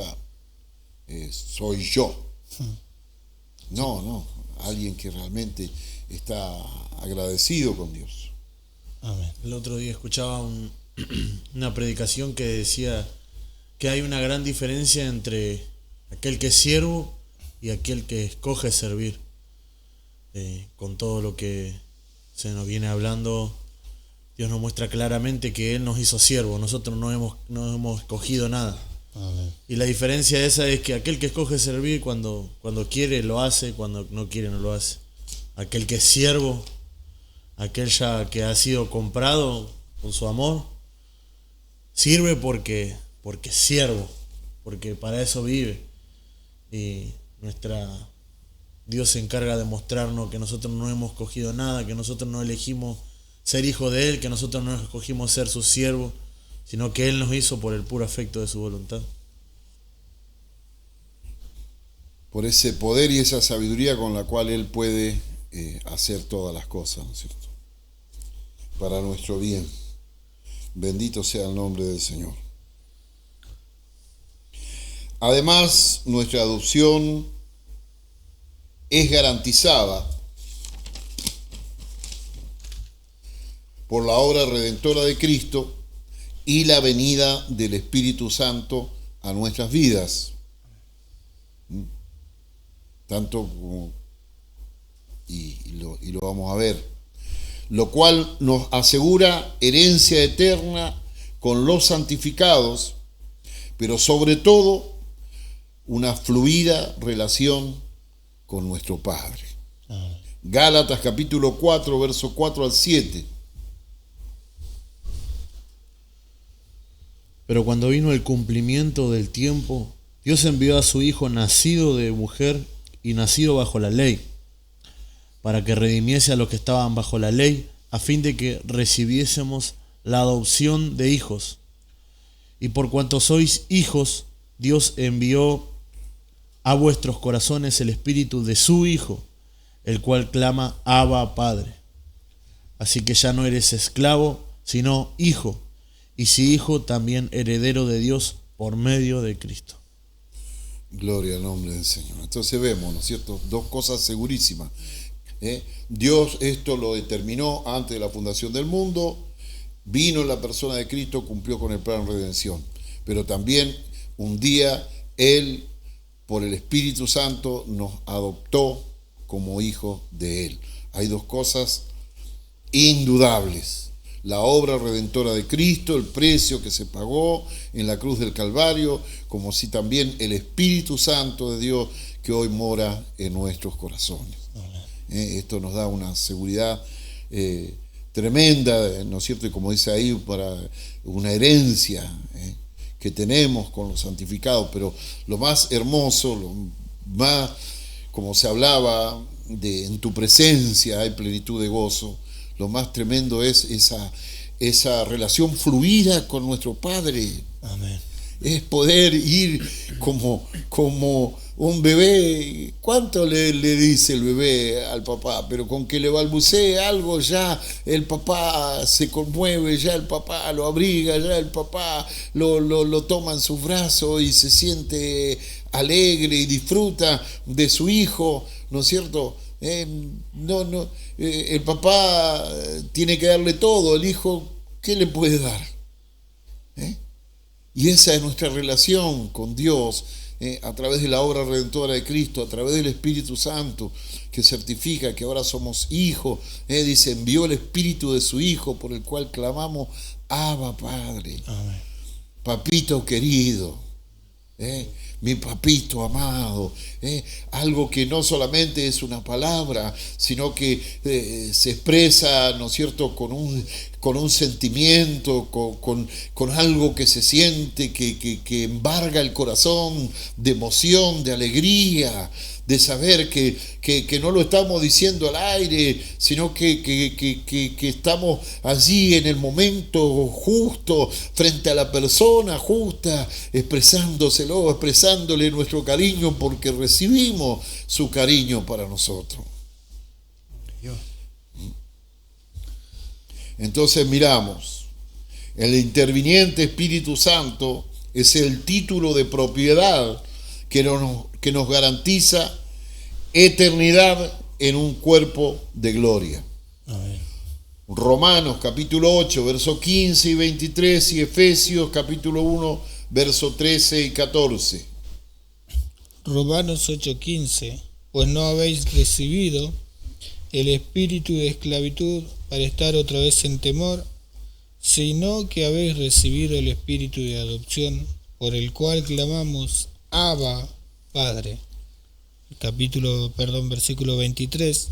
soy yo. No, alguien que realmente está agradecido con Dios. Amén. El otro día escuchaba una predicación que decía que hay una gran diferencia entre aquel que es siervo y aquel que escoge servir. Con todo lo que se nos viene hablando, Dios nos muestra claramente que Él nos hizo siervos, nosotros no hemos escogido nada. Amén. Y la diferencia esa es que aquel que escoge servir cuando quiere lo hace, cuando no quiere no lo hace. Aquel que es siervo, aquel ya que ha sido comprado con su amor, sirve porque es siervo, porque para eso vive. Y Dios se encarga de mostrarnos que nosotros no hemos escogido nada, que nosotros no elegimos ser hijos de Él, que nosotros no escogimos ser sus siervos, sino que Él nos hizo por el puro afecto de su voluntad. Por ese poder y esa sabiduría con la cual Él puede hacer todas las cosas, ¿no es cierto?, para nuestro bien. Bendito sea el nombre del Señor. Además, nuestra adopción es garantizada por la obra redentora de Cristo, y la venida del Espíritu Santo a nuestras vidas. Tanto como, y lo vamos a ver, lo cual nos asegura herencia eterna con los santificados, pero sobre todo una fluida relación con nuestro Padre. Gálatas capítulo 4, verso 4 al 7. Pero cuando vino el cumplimiento del tiempo, Dios envió a su Hijo nacido de mujer y nacido bajo la ley, para que redimiese a los que estaban bajo la ley, a fin de que recibiésemos la adopción de hijos. Y por cuanto sois hijos, Dios envió a vuestros corazones el espíritu de su Hijo, el cual clama: Abba, Padre. Así que ya no eres esclavo, sino hijo, y si hijo, también heredero de Dios por medio de Cristo. Gloria al nombre del Señor. Entonces vemos, ¿no es cierto?, dos cosas segurísimas. Dios esto lo determinó antes de la fundación del mundo, vino en la persona de Cristo, cumplió con el plan de redención. Pero también un día Él, por el Espíritu Santo, nos adoptó como hijos de Él. Hay dos cosas indudables: la obra redentora de Cristo, el precio que se pagó en la cruz del Calvario, como si también el Espíritu Santo de Dios que hoy mora en nuestros corazones. Esto nos da una seguridad tremenda, ¿no es cierto? Y como dice ahí, para una herencia que tenemos con los santificados. Pero lo más hermoso, lo más, como se hablaba, en tu presencia hay plenitud de gozo. Lo más tremendo es esa relación fluida con nuestro Padre. Amén. Es poder ir como un bebé. ¿Cuánto le dice el bebé al papá? Pero con que le balbucee algo, ya el papá se conmueve, ya el papá lo abriga, ya el papá lo toma en sus brazos y se siente alegre y disfruta de su hijo, ¿no es cierto? El papá tiene que darle todo, el hijo, ¿qué le puede dar? Y esa es nuestra relación con Dios, a través de la obra redentora de Cristo, a través del Espíritu Santo, que certifica que ahora somos hijos. Dice, envió el Espíritu de su Hijo, por el cual clamamos: Abba, Padre. Amén. Papito querido, mi papito amado, algo que no solamente es una palabra, sino que se expresa, ¿no es cierto?, con un sentimiento, con algo que se siente, que embarga el corazón de emoción, de alegría, de saber que no lo estamos diciendo al aire, sino que estamos allí en el momento justo, frente a la persona justa, expresándole nuestro cariño, porque recibimos su cariño para nosotros. Entonces miramos, el interviniente Espíritu Santo es el título de propiedad que nos garantiza eternidad en un cuerpo de gloria. Amén. Romanos capítulo 8, versos 15 y 23, y Efesios capítulo 1, versos 13 y 14. Romanos 8:15. Pues no habéis recibido el espíritu de esclavitud para estar otra vez en temor, sino que habéis recibido el espíritu de adopción, por el cual clamamos: Abba, Padre. Versículo 23.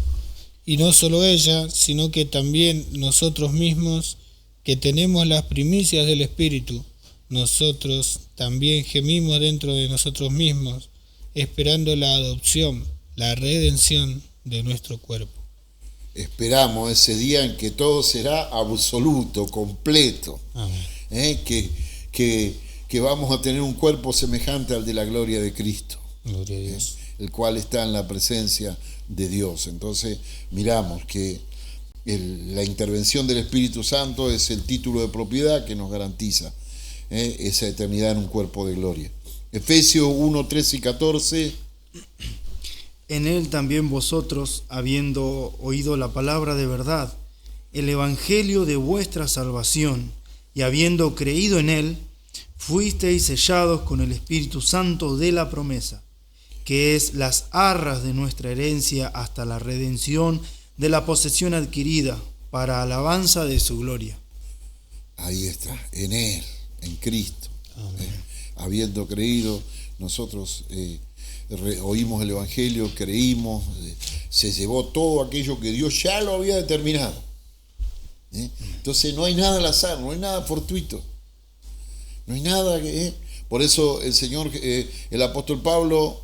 Y no solo ella, sino que también nosotros mismos, que tenemos las primicias del Espíritu, nosotros también gemimos dentro de nosotros mismos, esperando la adopción, la redención de nuestro cuerpo. Esperamos ese día en que todo será absoluto, completo. Amén. Que vamos a tener un cuerpo semejante al de la gloria de Cristo, Gloria a Dios. el cual está en la presencia de Dios. Entonces miramos que la intervención del Espíritu Santo es el título de propiedad que nos garantiza esa eternidad en un cuerpo de gloria. Efesios 1, 13 y 14. En él también vosotros, habiendo oído la palabra de verdad, el evangelio de vuestra salvación, y habiendo creído en Él, fuisteis sellados con el Espíritu Santo de la promesa, que es las arras de nuestra herencia hasta la redención de la posesión adquirida, para alabanza de su gloria. Ahí está, en Él, en Cristo. Habiendo creído, nosotros oímos el Evangelio, creímos, se llevó todo aquello que Dios ya lo había determinado. Entonces no hay nada al azar, no hay nada fortuito, no hay nada que... Por eso el Señor, el apóstol Pablo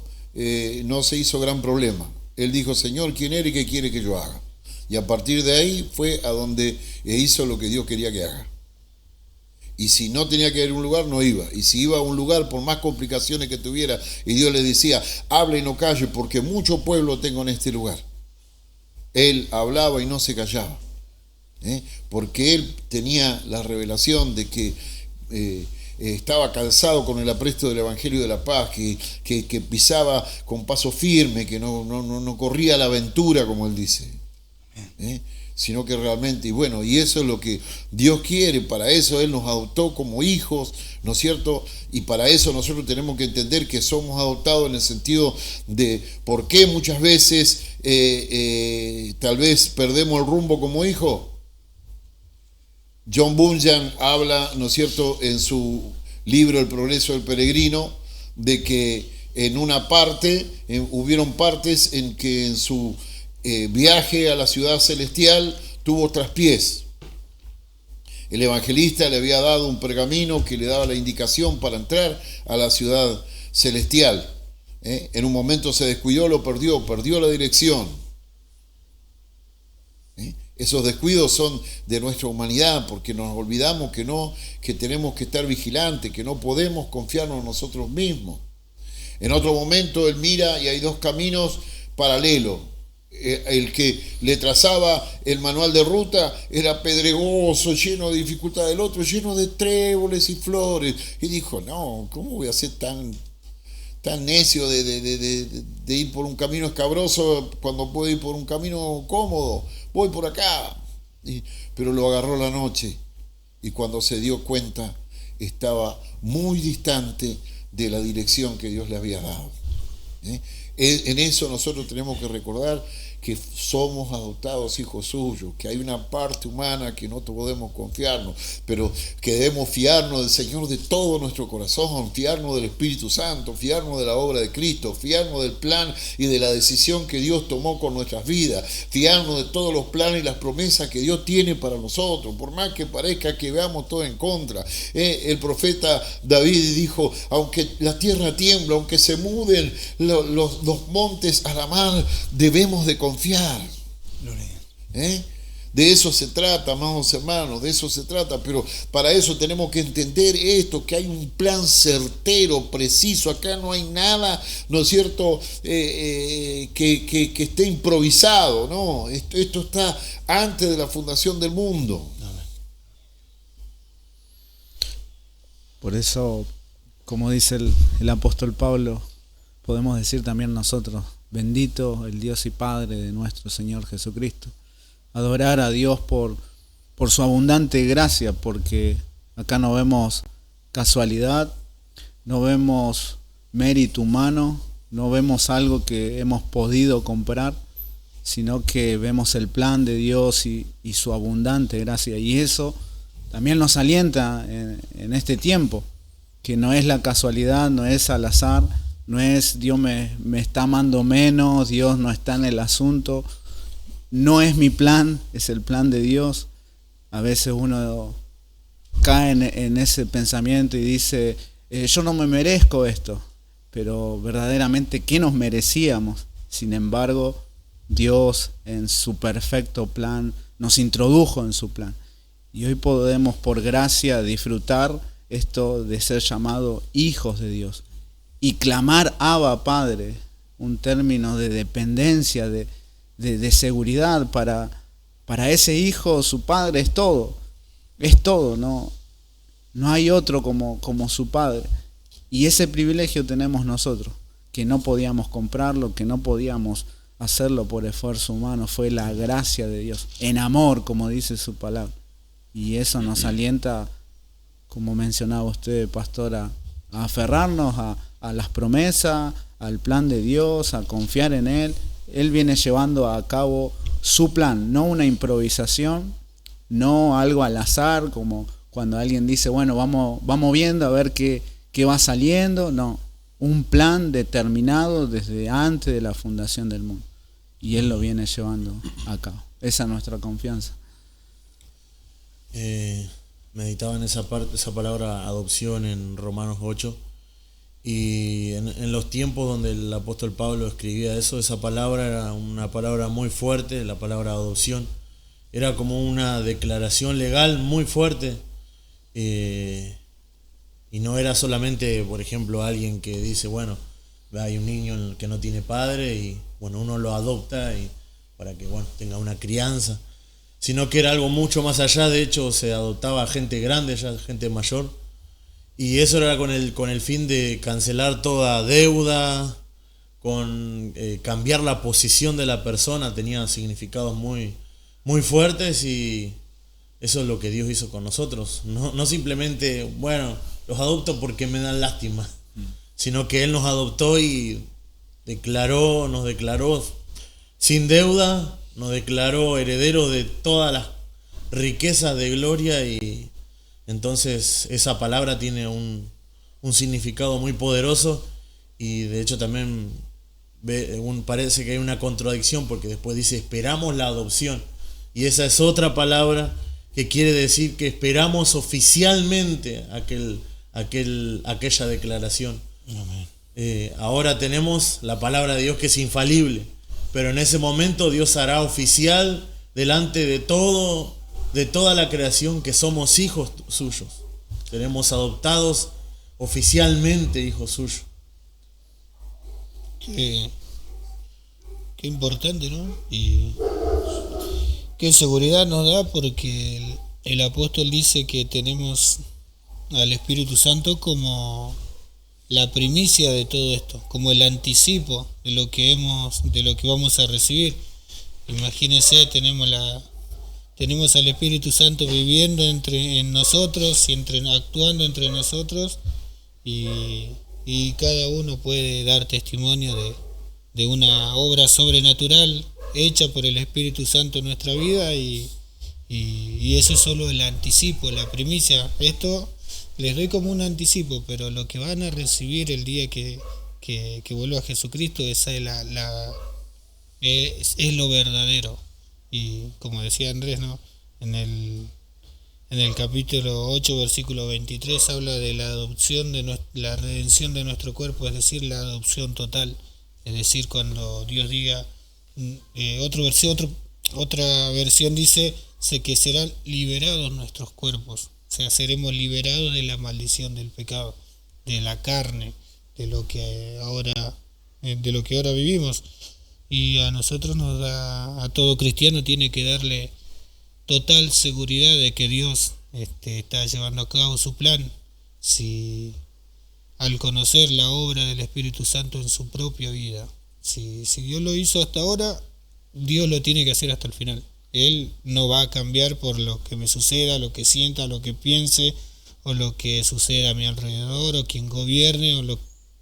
no se hizo gran problema. Él dijo: Señor, ¿quién eres y qué quiere que yo haga? Y a partir de ahí fue a donde hizo lo que Dios quería que haga. Y si no tenía que ir a un lugar, no iba. Y si iba a un lugar, por más complicaciones que tuviera, y Dios le decía: habla y no calle, porque mucho pueblo tengo en este lugar. Él hablaba y no se callaba. Porque él tenía la revelación de que estaba calzado con el apresto del Evangelio de la Paz, que pisaba con paso firme, que no corría a la aventura, como él dice. Sino que realmente, y eso es lo que Dios quiere. Para eso Él nos adoptó como hijos, ¿no es cierto? Y para eso nosotros tenemos que entender que somos adoptados en el sentido de por qué muchas veces tal vez perdemos el rumbo como hijos. John Bunyan habla, ¿no es cierto?, en su libro El progreso del peregrino, de que en una parte, hubieron partes en que en su viaje a la ciudad celestial tuvo traspiés. El evangelista le había dado un pergamino que le daba la indicación para entrar a la ciudad celestial. En un momento se descuidó, lo perdió la dirección. Esos descuidos son de nuestra humanidad, porque nos olvidamos que tenemos que estar vigilantes, que no podemos confiarnos en nosotros mismos. En otro momento él mira y hay dos caminos paralelos. El que le trazaba el manual de ruta era pedregoso, lleno de dificultades, el otro lleno de tréboles y flores, y dijo: no, ¿cómo voy a ser tan necio de ir por un camino escabroso cuando puedo ir por un camino cómodo? Voy por acá. Pero lo agarró la noche, y cuando se dio cuenta estaba muy distante de la dirección que Dios le había dado. En eso nosotros tenemos que recordar que somos adoptados hijos suyos, que hay una parte humana que no podemos confiarnos, pero que debemos fiarnos del Señor de todo nuestro corazón, fiarnos del Espíritu Santo, fiarnos de la obra de Cristo, fiarnos del plan y de la decisión que Dios tomó con nuestras vidas, fiarnos de todos los planes y las promesas que Dios tiene para nosotros, por más que parezca que veamos todo en contra. El profeta David dijo: aunque la tierra tiembla, aunque se muden los montes a la mar, debemos de confiar. De eso se trata, amados hermanos, de eso se trata. Pero para eso tenemos que entender esto, que hay un plan certero, preciso. Acá no hay nada, ¿no es cierto?, que esté improvisado, ¿no? Esto está antes de la fundación del mundo. Por eso, como dice el apóstol Pablo, podemos decir también nosotros: bendito el Dios y Padre de nuestro Señor Jesucristo. Adorar a Dios por su abundante gracia, porque acá no vemos casualidad, no vemos mérito humano, no vemos algo que hemos podido comprar, sino que vemos el plan de Dios y su abundante gracia. Y eso también nos alienta en este tiempo, que no es la casualidad, no es al azar, no es Dios me está amando menos, Dios no está en el asunto. No es mi plan, es el plan de Dios. A veces uno cae en ese pensamiento y dice: yo no me merezco esto. Pero verdaderamente, ¿qué nos merecíamos? Sin embargo, Dios en su perfecto plan nos introdujo en su plan. Y hoy podemos, por gracia, disfrutar esto de ser llamados hijos de Dios. Y clamar Abba Padre, un término de dependencia, de seguridad para ese hijo. Su padre es todo, no hay otro como su padre. Y ese privilegio tenemos nosotros, que no podíamos comprarlo, que no podíamos hacerlo por esfuerzo humano. Fue la gracia de Dios, en amor, como dice su palabra. Y eso nos alienta como mencionaba usted, pastor, a aferrarnos a las promesas, al plan de Dios, a confiar en Él. Él viene llevando a cabo su plan, no una improvisación, no algo al azar, como cuando alguien dice, bueno, vamos viendo a ver qué va saliendo. No, un plan determinado desde antes de la fundación del mundo. Y Él lo viene llevando a cabo. Esa es nuestra confianza. Meditaba en esa palabra adopción en Romanos 8. Y en los tiempos donde el apóstol Pablo escribía eso, esa palabra era una palabra muy fuerte, la palabra adopción. Era como una declaración legal muy fuerte. Y no era solamente, por ejemplo, alguien que dice, bueno, hay un niño que no tiene padre y bueno, uno lo adopta para que bueno, tenga una crianza. Sino que era algo mucho más allá. De hecho, se adoptaba a gente grande, ya gente mayor. Y eso era con el fin de cancelar toda deuda, con cambiar la posición de la persona. Tenía significados muy, muy fuertes, y eso es lo que Dios hizo con nosotros. No simplemente, bueno, los adopto porque me dan lástima, sino que Él nos adoptó y nos declaró sin deuda, nos declaró herederos de todas las riquezas de gloria. Y entonces esa palabra tiene un significado muy poderoso. Y de hecho también parece que hay una contradicción, porque después dice esperamos la adopción, y esa es otra palabra que quiere decir que esperamos oficialmente aquella declaración. Ahora tenemos la palabra de Dios que es infalible, pero en ese momento Dios hará oficial delante de toda la creación que somos hijos suyos. Seremos adoptados oficialmente hijos suyos. Qué importante, ¿no? Y qué seguridad nos da, porque el apóstol dice que tenemos al Espíritu Santo como la primicia de todo esto, como el anticipo de lo que vamos a recibir. Imagínense, tenemos al Espíritu Santo viviendo en nosotros y actuando entre nosotros, y cada uno puede dar testimonio de una obra sobrenatural hecha por el Espíritu Santo en nuestra vida, y eso es solo el anticipo, la primicia. Esto les doy como un anticipo, pero lo que van a recibir el día que vuelva Jesucristo, esa es lo verdadero. Y como decía Andrés, ¿no? En el capítulo 8, versículo 23, habla de la adopción, la redención de nuestro cuerpo, es decir, la adopción total. Es decir, cuando Dios diga, otra versión dice que serán liberados nuestros cuerpos. O sea, seremos liberados de la maldición del pecado, de la carne, de lo que ahora vivimos. Y a nosotros a todo cristiano tiene que darle total seguridad de que Dios está llevando a cabo su plan. Si al conocer la obra del Espíritu Santo en su propia vida, si Dios lo hizo hasta ahora, Dios lo tiene que hacer hasta el final. Él no va a cambiar por lo que me suceda, lo que sienta, lo que piense, o lo que suceda a mi alrededor, o quien gobierne,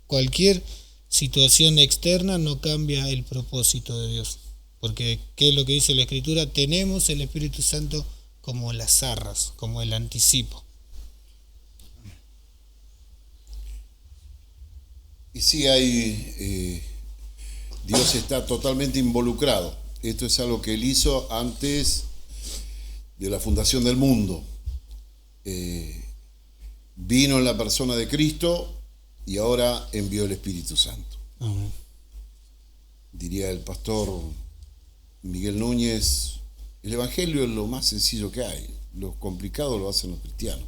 cualquier situación externa no cambia el propósito de Dios. Porque, ¿qué es lo que dice la Escritura? Tenemos el Espíritu Santo como las arras, como el anticipo. Y sí, Dios está totalmente involucrado. Esto es algo que Él hizo antes de la fundación del mundo. Vino en la persona de Cristo y ahora envió el Espíritu Santo. Amén. Diría el pastor Miguel Núñez, el Evangelio es lo más sencillo que hay. Lo complicado lo hacen los cristianos.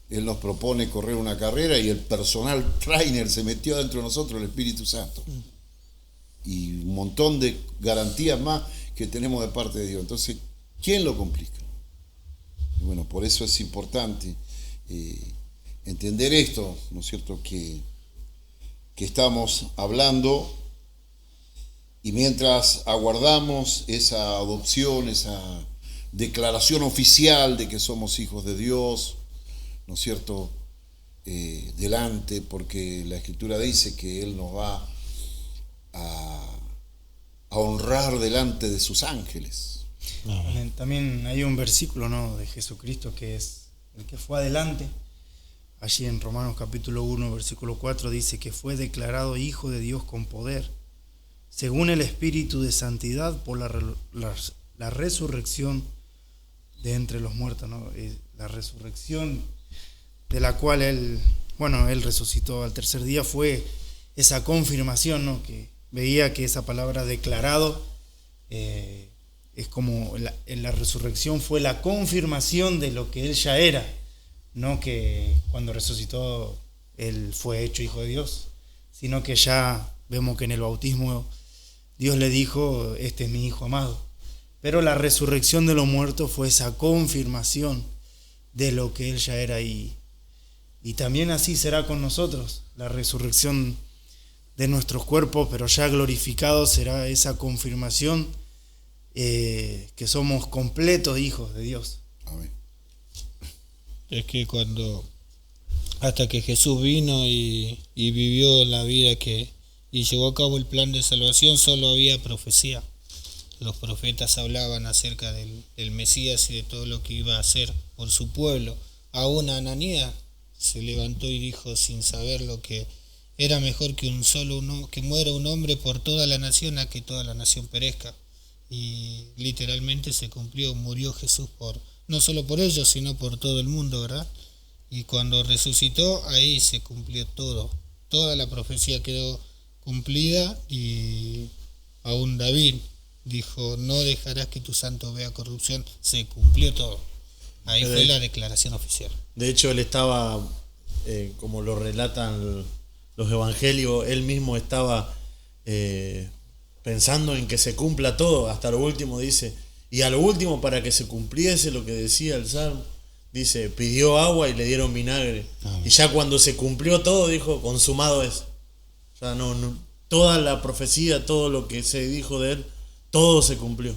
Él nos propone correr una carrera y el personal trainer se metió dentro de nosotros, el Espíritu Santo. Y un montón de garantías más que tenemos de parte de Dios. Entonces, ¿quién lo complica? Y bueno, por eso es importante entender esto, ¿no es cierto?, que estamos hablando, y mientras aguardamos esa adopción, esa declaración oficial de que somos hijos de Dios, ¿no es cierto?, delante, porque la Escritura dice que Él nos va a honrar delante de sus ángeles. También hay un versículo, ¿no?, de Jesucristo que es el que fue adelante. Allí en Romanos capítulo 1, versículo 4 dice que fue declarado Hijo de Dios con poder, según el Espíritu de Santidad, por la resurrección de entre los muertos, ¿no? La resurrección de la cual Él resucitó al tercer día fue esa confirmación, ¿no?, que veía que esa palabra declarado es como en la resurrección fue la confirmación de lo que Él ya era, no que cuando resucitó Él fue hecho Hijo de Dios, sino que ya vemos que en el bautismo Dios le dijo, este es mi Hijo amado. Pero la resurrección de los muertos fue esa confirmación de lo que Él ya era, y también así será con nosotros. La resurrección de nuestros cuerpos, pero ya glorificados, será esa confirmación que somos completos hijos de Dios. Amén. Es que hasta que Jesús vino y vivió la vida y llevó a cabo el plan de salvación, solo había profecía. Los profetas hablaban acerca del Mesías y de todo lo que iba a hacer por su pueblo. Aún Ananías se levantó y dijo, sin saberlo, que era mejor que que muera un hombre por toda la nación a que toda la nación perezca. Y literalmente se cumplió, murió Jesús no solo por ellos, sino por todo el mundo, ¿verdad? Y cuando resucitó, ahí se cumplió todo. Toda la profecía quedó cumplida, y aún David dijo, no dejarás que tu santo vea corrupción. Se cumplió todo. Ahí fue la declaración oficial. De hecho, él estaba, como lo relatan los evangelios, él mismo estaba pensando en que se cumpla todo. Hasta lo último dice, y a lo último, para que se cumpliese lo que decía el Salmo, dice, pidió agua y le dieron vinagre. Y ya cuando se cumplió todo, dijo, consumado es. O sea, no, toda la profecía, todo lo que se dijo de él, todo se cumplió.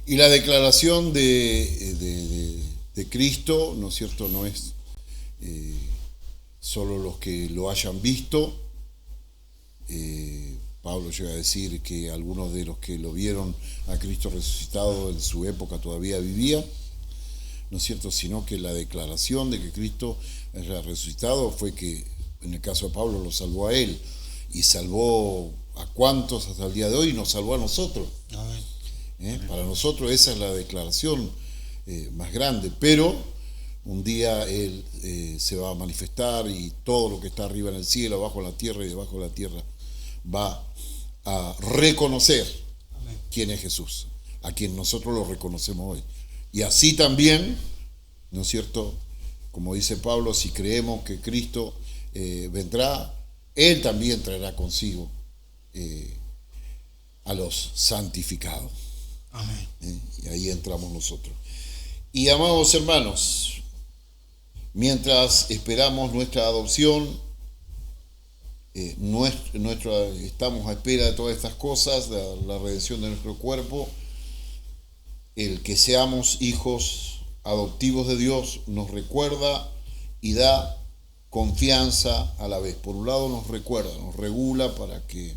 Y la declaración de Cristo, ¿no es cierto?, no es solo los que lo hayan visto. Pablo llega a decir que algunos de los que lo vieron a Cristo resucitado en su época todavía vivían, ¿no es cierto?, sino que la declaración de que Cristo era resucitado fue que, en el caso de Pablo, lo salvó a él, y salvó a cuantos hasta el día de hoy, y nos salvó a nosotros. Para nosotros esa es la declaración más grande, pero un día Él se va a manifestar, y todo lo que está arriba en el cielo, abajo en la tierra y debajo de la tierra va a reconocer quién es Jesús, a quien nosotros lo reconocemos hoy. Y así también, ¿no es cierto?, como dice Pablo, si creemos que Cristo vendrá, Él también traerá consigo a los santificados. Amén. Y ahí entramos nosotros. Y amados hermanos, mientras esperamos nuestra adopción, estamos a espera de todas estas cosas, de la redención de nuestro cuerpo, el que seamos hijos adoptivos de Dios nos recuerda y da confianza a la vez. Por un lado nos recuerda, nos regula para que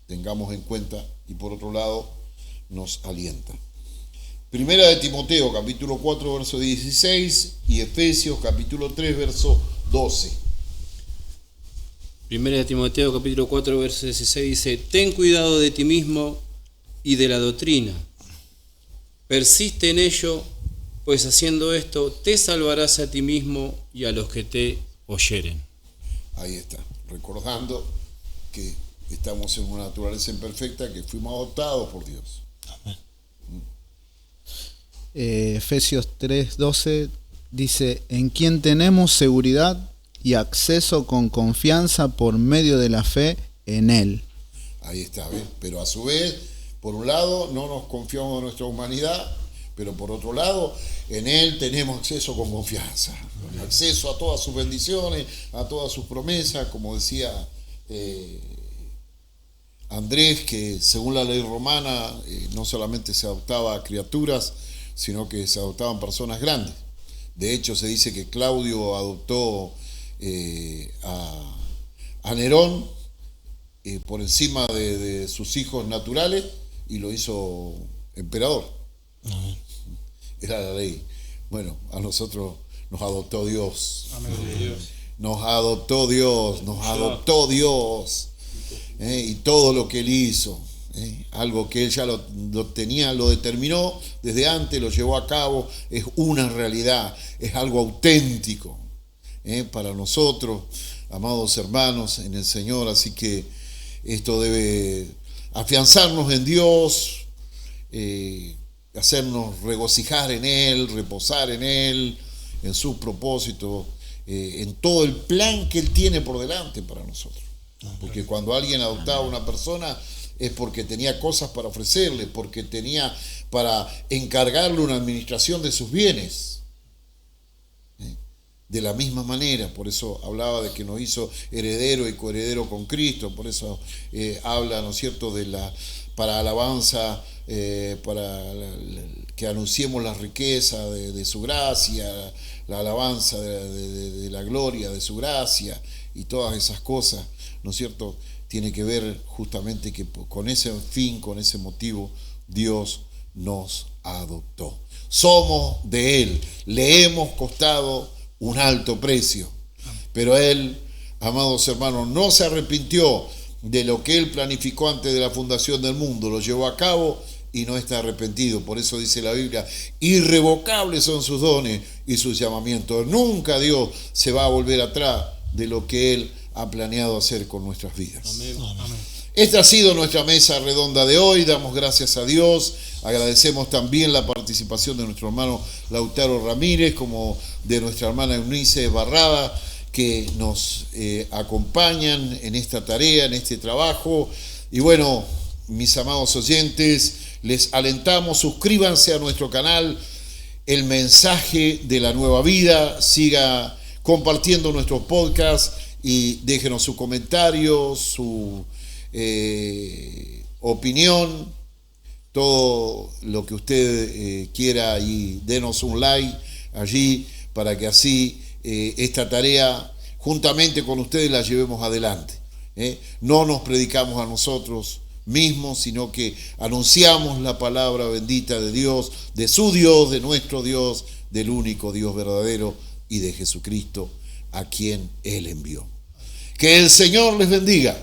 tengamos en cuenta, y por otro lado nos alienta. Primera de Timoteo capítulo 4 verso 16 y Efesios capítulo 3 verso 12. Primera de Timoteo capítulo 4 verso 16 dice, ten cuidado de ti mismo y de la doctrina. Persiste en ello, pues haciendo esto te salvarás a ti mismo y a los que te oyeren. Ahí está, recordando que estamos en una naturaleza imperfecta, que fuimos adoptados por Dios. Efesios 3:12 dice, en quien tenemos seguridad y acceso con confianza por medio de la fe en Él. Ahí está, ¿ves? Pero a su vez, por un lado, no nos confiamos en nuestra humanidad, pero por otro lado, en Él tenemos acceso con confianza, acceso a todas sus bendiciones, a todas sus promesas, como decía Andrés, que según la ley romana no solamente se adoptaba a criaturas, sino que se adoptaban personas grandes. De hecho, se dice que Claudio adoptó a Nerón por encima de sus hijos naturales y lo hizo emperador. Era la ley. Bueno, a nosotros nos adoptó Dios. Nos adoptó Dios, nos adoptó Dios. Y todo lo que Él hizo. Algo que Él ya lo tenía, lo determinó desde antes, lo llevó a cabo, es una realidad, es algo auténtico para nosotros, amados hermanos en el Señor. Así que esto debe afianzarnos en Dios, hacernos regocijar en Él, reposar en Él, en sus propósitos, en todo el plan que Él tiene por delante para nosotros. Porque cuando alguien adoptaba a una persona es porque tenía cosas para ofrecerle, porque tenía para encargarle una administración de sus bienes. De la misma manera, por eso hablaba de que nos hizo heredero y coheredero con Cristo, por eso habla, ¿no es cierto?, para alabanza, que anunciemos la riqueza de su gracia, la alabanza de la gloria de su gracia y todas esas cosas, ¿no es cierto?, tiene que ver justamente que con ese fin, con ese motivo, Dios nos adoptó. Somos de Él, le hemos costado un alto precio, pero Él, amados hermanos, no se arrepintió de lo que Él planificó antes de la fundación del mundo, lo llevó a cabo y no está arrepentido. Por eso dice la Biblia, irrevocables son sus dones y sus llamamientos. Nunca Dios se va a volver atrás de lo que Él ha planeado hacer con nuestras vidas. Amén. Esta ha sido nuestra mesa redonda de hoy. Damos gracias a Dios. Agradecemos también la participación de nuestro hermano Lautaro Ramírez, como de nuestra hermana Eunice Barrada, que nos acompañan en esta tarea, en este trabajo. Y bueno, mis amados oyentes, les alentamos, suscríbanse a nuestro canal El Mensaje de la Nueva Vida. Siga compartiendo nuestros podcasts y déjenos su comentario, su opinión, todo lo que usted quiera, y denos un like allí para que así esta tarea juntamente con ustedes la llevemos adelante. No nos predicamos a nosotros mismos, sino que anunciamos la palabra bendita de Dios, de su Dios, de nuestro Dios, del único Dios verdadero y de Jesucristo, a quien Él envió. Que el Señor les bendiga.